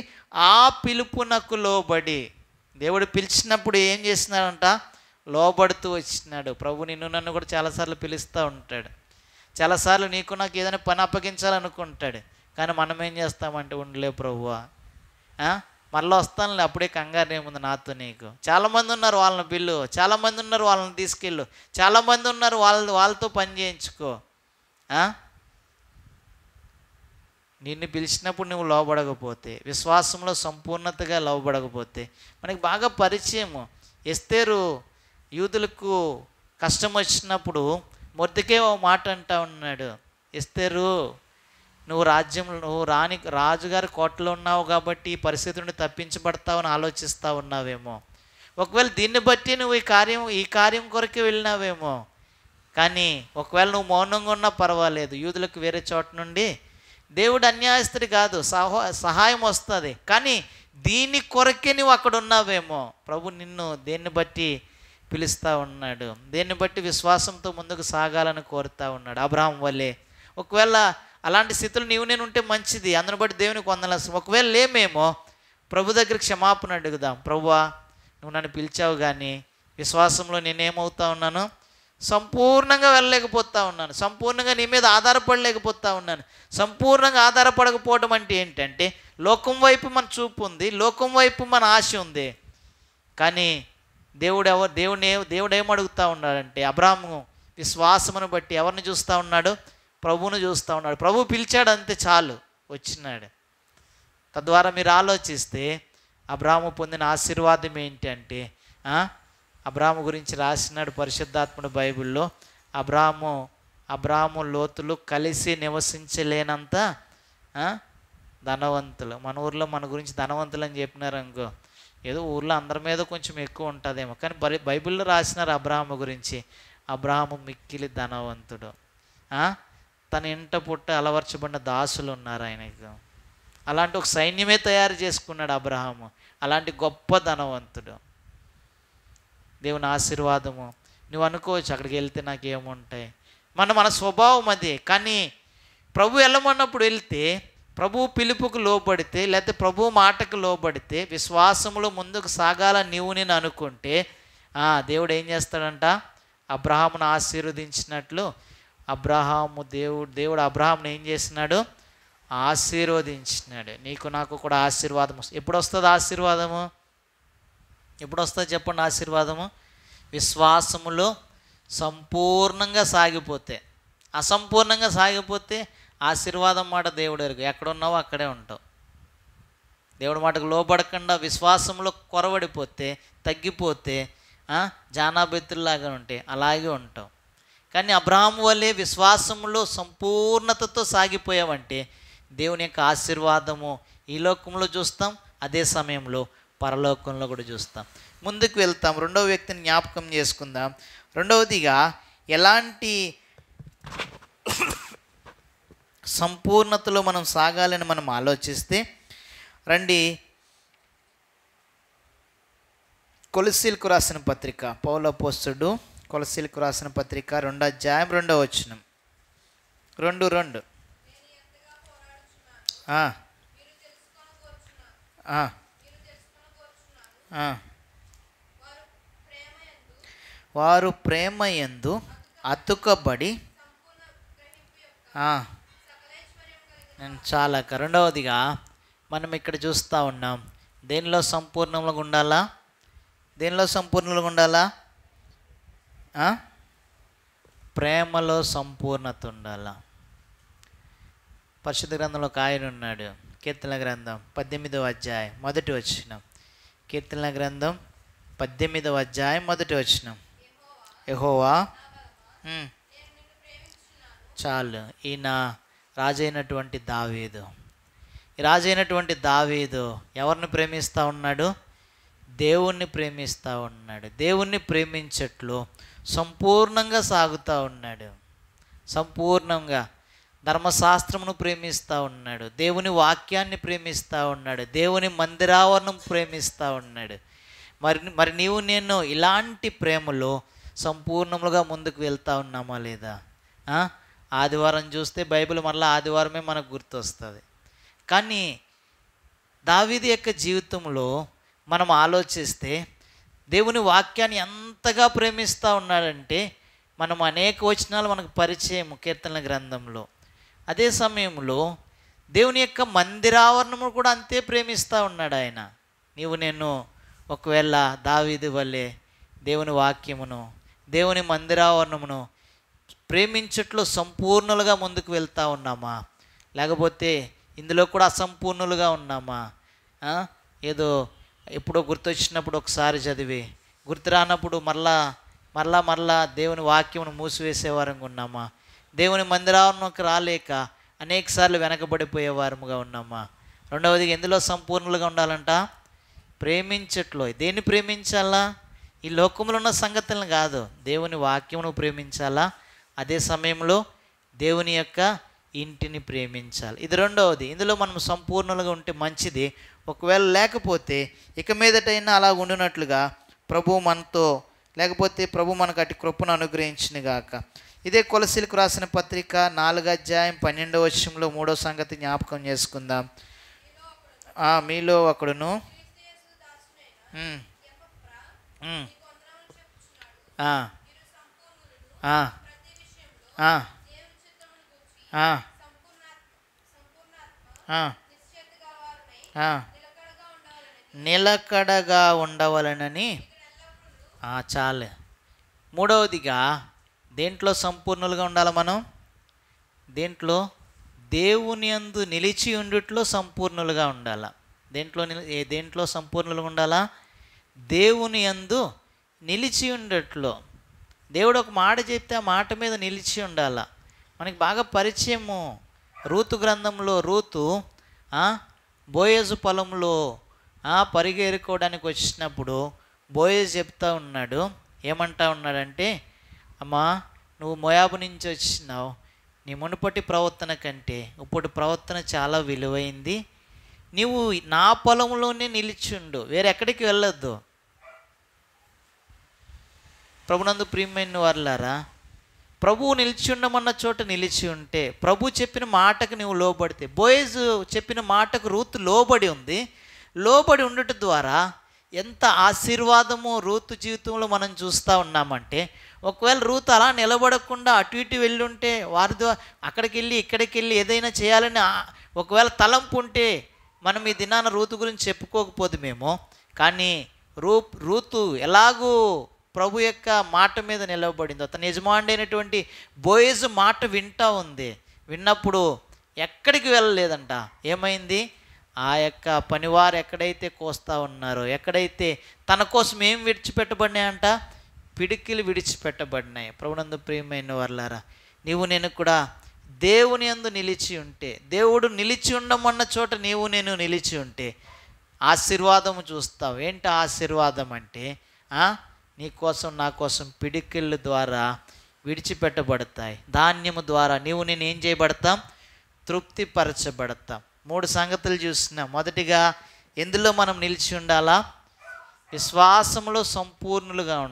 ఆ పిలుపునకు లోబడి. దేవుడు పిలిచినప్పుడు ఏం చేస్తున్నాడంట? లోబడుతూ వచ్చినాడు. ప్రభు నిన్ను నన్ను కూడా చాలాసార్లు పిలుస్తూ ఉంటాడు. చాలాసార్లు నీకు నాకు ఏదైనా పని అప్పగించాలనుకుంటాడు. కానీ మనం ఏం చేస్తామంటే, ఉండలే ప్రభువా, మరలా వస్తానులే, అప్పుడే కంగారు ఏముంది నాతో నీకు. చాలామంది ఉన్నారు, వాళ్ళని పిల్లు. చాలామంది ఉన్నారు, వాళ్ళని తీసుకెళ్ళు. చాలామంది ఉన్నారు, వాళ్ళతో పని చేయించుకో. నిన్ను పిలిచినప్పుడు నువ్వు లోబడకపోతే, విశ్వాసంలో సంపూర్ణతగా లోబడకపోతే, మనకి బాగా పరిచయము. ఎస్తేరు యూదులకు కష్టం వచ్చినప్పుడు మొర్దెకై ఓ మాట అంటా ఉన్నాడు, ఎస్తేరు నువ్వు రాజుగారి కోటలో ఉన్నావు కాబట్టి ఈ పరిస్థితి నుండి తప్పించబడతావని ఆలోచిస్తూ ఉన్నావేమో. ఒకవేళ దీన్ని బట్టి నువ్వు ఈ కార్యం కొరకే వెళ్ళినావేమో. కానీ ఒకవేళ నువ్వు మౌనంగా ఉన్నా పర్వాలేదు, యూదులకు వేరే చోట నుండి దేవుడు అన్యాయస్తుడి కాదు, సహాయం వస్తుంది. కానీ దీని కొరకే నువ్వు అక్కడ ఉన్నావేమో. ప్రభు నిన్ను దేన్ని బట్టి పిలుస్తూ ఉన్నాడు, దేన్ని బట్టి విశ్వాసంతో ముందుకు సాగాలని కోరుతూ ఉన్నాడు. అబ్రహాం వల్లే ఒకవేళ అలాంటి స్థితులు నేను ఉంటే మంచిది, అందుని బట్టి దేవునికి వందనాలు. ఒకవేళ లేమేమో ప్రభు దగ్గర క్షమాపణ అడుగుదాం. ప్రభువా, నువ్వు నన్ను పిలిచావు, కానీ విశ్వాసంలో నేనేమవుతా ఉన్నాను, సంపూర్ణంగా వెళ్ళలేకపోతా ఉన్నాను, సంపూర్ణంగా నీ మీద ఆధారపడలేకపోతా ఉన్నాను. సంపూర్ణంగా ఆధారపడకపోవడం అంటే ఏంటంటే లోకం వైపు మన చూపు ఉంది, లోకం వైపు మన ఆశ ఉంది. కానీ దేవుడు ఏమడుగుతూ ఉన్నాడంటే, అబ్రాహాము విశ్వాసమును బట్టి ఎవరిని చూస్తూ ఉన్నాడు, ప్రభువును చూస్తూ ఉన్నాడు. ప్రభు పిలిచాడు, అంతే చాలు, వచ్చినాడు. తద్వారా మీరు ఆలోచిస్తే అబ్రాహాము పొందిన ఆశీర్వాదం ఏంటి అంటే, అబ్రాహాము గురించి రాసినాడు పరిశుద్ధాత్ముడు బైబిల్లో. అబ్రాహాము లోతులు కలిసి నివసించలేనంత ధనవంతులు. మన ఊర్లో మన గురించి ధనవంతులు అని చెప్పినారు అనుకో, ఏదో ఊర్లో అందరి మీద కొంచెం ఎక్కువ ఉంటుందేమో, కానీ బైబిల్లో రాసినారు అబ్రాహాము గురించి, అబ్రాహాము మిక్కిలి ధనవంతుడు. తన ఇంట పుట్ట అలవర్చబడిన దాసులు ఉన్నారు ఆయనకు. అలాంటి ఒక సైన్యమే తయారు చేసుకున్నాడు అబ్రహాము. అలాంటి గొప్ప ధనవంతుడు. దేవుని ఆశీర్వాదము. నువ్వు అనుకోవచ్చు, అక్కడికి వెళ్తే నాకేముంటాయి, మన స్వభావం అదే. కానీ ప్రభు వెళ్ళమన్నప్పుడు వెళ్తే, ప్రభు పిలుపుకు లోబడితే, లేకపోతే ప్రభు మాటకు లోబడితే, విశ్వాసములో ముందుకు సాగాలని నేను అనుకుంటే, దేవుడు ఏం చేస్తాడంట, అబ్రహామును ఆశీర్వదించినట్లు దేవుడు అబ్రహామును ఏం చేసినాడు, ఆశీర్వదించినాడు. నీకు నాకు కూడా ఆశీర్వాదం వస్తుంది. ఎప్పుడు వస్తుంది ఆశీర్వాదము? ఎప్పుడు వస్తుంది చెప్పండి ఆశీర్వాదము? విశ్వాసములో సంపూర్ణంగా సాగిపోతే. అసంపూర్ణంగా సాగిపోతే ఆశీర్వాదం మాట దేవుడు ఎరుగు. ఎక్కడున్నావో అక్కడే ఉంటావు. దేవుడి మాటకు లోబడకుండా విశ్వాసంలో కొరవడిపోతే, తగ్గిపోతే, జానాబెత్తుల్లాగా ఉంటే అలాగే ఉంటావు. కానీ అబ్రహాము వల్లే విశ్వాసంలో సంపూర్ణతతో సాగిపోయావంటే దేవుని యొక్క ఆశీర్వాదము ఈ లోకంలో చూస్తాం, అదే సమయంలో పరలోకంలో కూడా చూస్తాం. ముందుకు వెళ్తాం. రెండవ వ్యక్తిని జ్ఞాపకం చేసుకుందాం. రెండవదిగా ఎలాంటి సంపూర్ణతలో మనం సాగాలని మనం ఆలోచిస్తే రండి, కొలస్సీలకు రాసిన పత్రిక, పౌలు అపోస్తలుడు కొలస్సీలకు రాసిన పత్రిక 2వ అధ్యాయం 2వ వచనం. 2:2 వారు ప్రేమయందు అతుకబడి నేను చాలాక. రెండవదిగా మనం ఇక్కడ చూస్తూ ఉన్నాం, దేనిలో సంపూర్ణంగా ఉండాలా? దేనిలో సంపూర్ణంగా ఉండాలా? ప్రేమలో సంపూర్ణత ఉండాలా. పరిశుద్ధ గ్రంథంలో ఒక ఆయన ఉన్నాడు, కీర్తనల గ్రంథం 18వ అధ్యాయం 1వ వచనం. కీర్తనల గ్రంథం 18వ అధ్యాయం 1వ వచనం. యెహోవా చాలు. ఈయన రాజైనటువంటి దావీదు. ఈ రాజైనటువంటి దావీదు ఎవరిని ప్రేమిస్తూ ఉన్నాడు? దేవుణ్ణి ప్రేమిస్తూ ఉన్నాడు. దేవుణ్ణి ప్రేమించట్లు సంపూర్ణంగా సాగుతూ ఉన్నాడు. సంపూర్ణంగా ధర్మశాస్త్రమును ప్రేమిస్తూ ఉన్నాడు. దేవుని వాక్యాన్ని ప్రేమిస్తూ ఉన్నాడు. దేవుని మందిరావరణం ప్రేమిస్తూ ఉన్నాడు. మరి నీవు నేను ఇలాంటి ప్రేమలో సంపూర్ణములుగా ముందుకు వెళ్తూ ఉన్నామా లేదా? ఆదివారం చూస్తే బైబిల్ మరలా ఆదివారమే మనకు గుర్తొస్తుంది. కానీ దావీదు యొక్క జీవితంలో మనం ఆలోచిస్తే దేవుని వాక్యాన్ని ఎంతగా ప్రేమిస్తూ ఉన్నాడంటే, మనం అనేక వచనాలు మనకు పరిచయం కీర్తనల గ్రంథంలో. అదే సమయంలో దేవుని యొక్క మందిరావరణము కూడా అంతే ప్రేమిస్తూ ఉన్నాడు ఆయన. నీవు నేను ఒకవేళ దావీదు వల్లే దేవుని వాక్యమును దేవుని మందిరావరణమును ప్రేమించట్లో సంపూర్ణులుగా ముందుకు వెళ్తూ ఉన్నామా, లేకపోతే ఇందులో కూడా అసంపూర్ణులుగా ఉన్నామా? ఏదో ఎప్పుడో గుర్తొచ్చినప్పుడు ఒకసారి చదివి గుర్తు రానప్పుడు మరలా దేవుని వాక్యమును మూసివేసే వారంగా ఉన్నామా? దేవుని మందిరానికి రాలేక అనేకసార్లు వెనకబడిపోయే వారముగా ఉన్నామా? రెండవది, ఎందులో సంపూర్ణులుగా ఉండాలంట? ప్రేమించట్లో. దేన్ని ప్రేమించాలా? ఈ లోకంలో ఉన్న సంగతులను కాదు, దేవుని వాక్యమును ప్రేమించాలా, అదే సమయంలో దేవుని యొక్క ఇంటిని ప్రేమించాలి. ఇది రెండవది. ఇందులో మనం సంపూర్ణులుగా ఉంటే మంచిది. ఒకవేళ లేకపోతే ఇక మీదటైనా అలా ఉండినట్లుగా ప్రభు మనతో, లేకపోతే ప్రభు మనకు అటు కృపను అనుగ్రహించును గాక. ఇదే కొలసీలకు రాసిన పత్రిక 4:12 3వ సంగతి జ్ఞాపకం చేసుకుందాం. మీలో ఒకడును నిలకడగా ఉండవలనని. చాలు. మూడవదిగా దేంట్లో సంపూర్ణులుగా ఉండాలి మనం? దేంట్లో? దేవుని యందు నిలిచి ఉండుట్లో సంపూర్ణులుగా ఉండాల. దేంట్లో సంపూర్ణులుగా ఉండాలా? దేవుని యందు నిలిచి ఉండట్లో. దేవుడు ఒక మాట చెప్తే ఆ మాట మీద నిలిచి ఉండాల. మనకి బాగా పరిచయము రూతు గ్రంథంలో, రూతు బోయేజు పొలంలో పరిగెరుకోవడానికి వచ్చినప్పుడు బోయేజు చెప్తా ఉన్నాడు. ఏమంటా ఉన్నాడంటే, అమ్మా నువ్వు మోయాబు నుంచి వచ్చినావు, నీ మునుపటి ప్రవర్తన కంటే ఇప్పుడు ప్రవర్తన చాలా విలువైంది, నీవు నా పొలంలోనే నిలిచిండు, వేరే ఎక్కడికి వెళ్ళొద్దు. ప్రభునందు ప్రియమైన వారులారా, ప్రభువు నిలిచి ఉండమన్న చోట నిలిచి ఉంటే, ప్రభు చెప్పిన మాటకు నువ్వు లోబడితే, బోయేజు చెప్పిన మాటకు రూతు లోబడి ఉంది. లోబడి ఉండటం ద్వారా ఎంత ఆశీర్వాదము రూతు జీవితంలో మనం చూస్తూ ఉన్నామంటే, ఒకవేళ రూతు అలా నిలబడకుండా అటు ఇటు వెళ్ళి ఉంటే, వారి ద్వారా అక్కడికి వెళ్ళి ఇక్కడికి వెళ్ళి ఏదైనా చేయాలని ఒకవేళ తలంపు ఉంటే మనం ఈ దినాన రూతు గురించి చెప్పుకోకపోదుమేమో. కానీ రూతు ఎలాగూ ప్రభు యొక్క మాట మీద నిలవబడిందో, తన యజమాని అయినటువంటి బోయేజు మాట వింటూ ఉంది. విన్నప్పుడు ఎక్కడికి వెళ్ళలేదంట. ఏమైంది? ఆ యొక్క పనివారు ఎక్కడైతే కోస్తా ఉన్నారో, ఎక్కడైతే తన కోసం ఏం విడిచిపెట్టబడినాయంట? పిడికిలు విడిచిపెట్టబడినాయి. ప్రభునందు ప్రియమైన వారులారా, నీవు నేను కూడా దేవుని యందు నిలిచి ఉంటే, దేవుడు నిలిచి ఉండమన్న చోట నీవు నేను నిలిచి ఉంటే ఆశీర్వాదము చూస్తావు. ఏంటి ఆశీర్వాదం అంటే, నీ కోసం నా కోసం పిడికిళ్ళ ద్వారా విడిచిపెట్టబడతాయి. ధాన్యము ద్వారా నీవు నేను ఏం చేయబడతాం? తృప్తిపరచబడతాం. 3 సంగతులు చూస్తున్నాం. మొదటిగా ఎందులో మనం నిలిచి ఉండాలా? విశ్వాసములో సంపూర్ణులుగా ఉండాలి.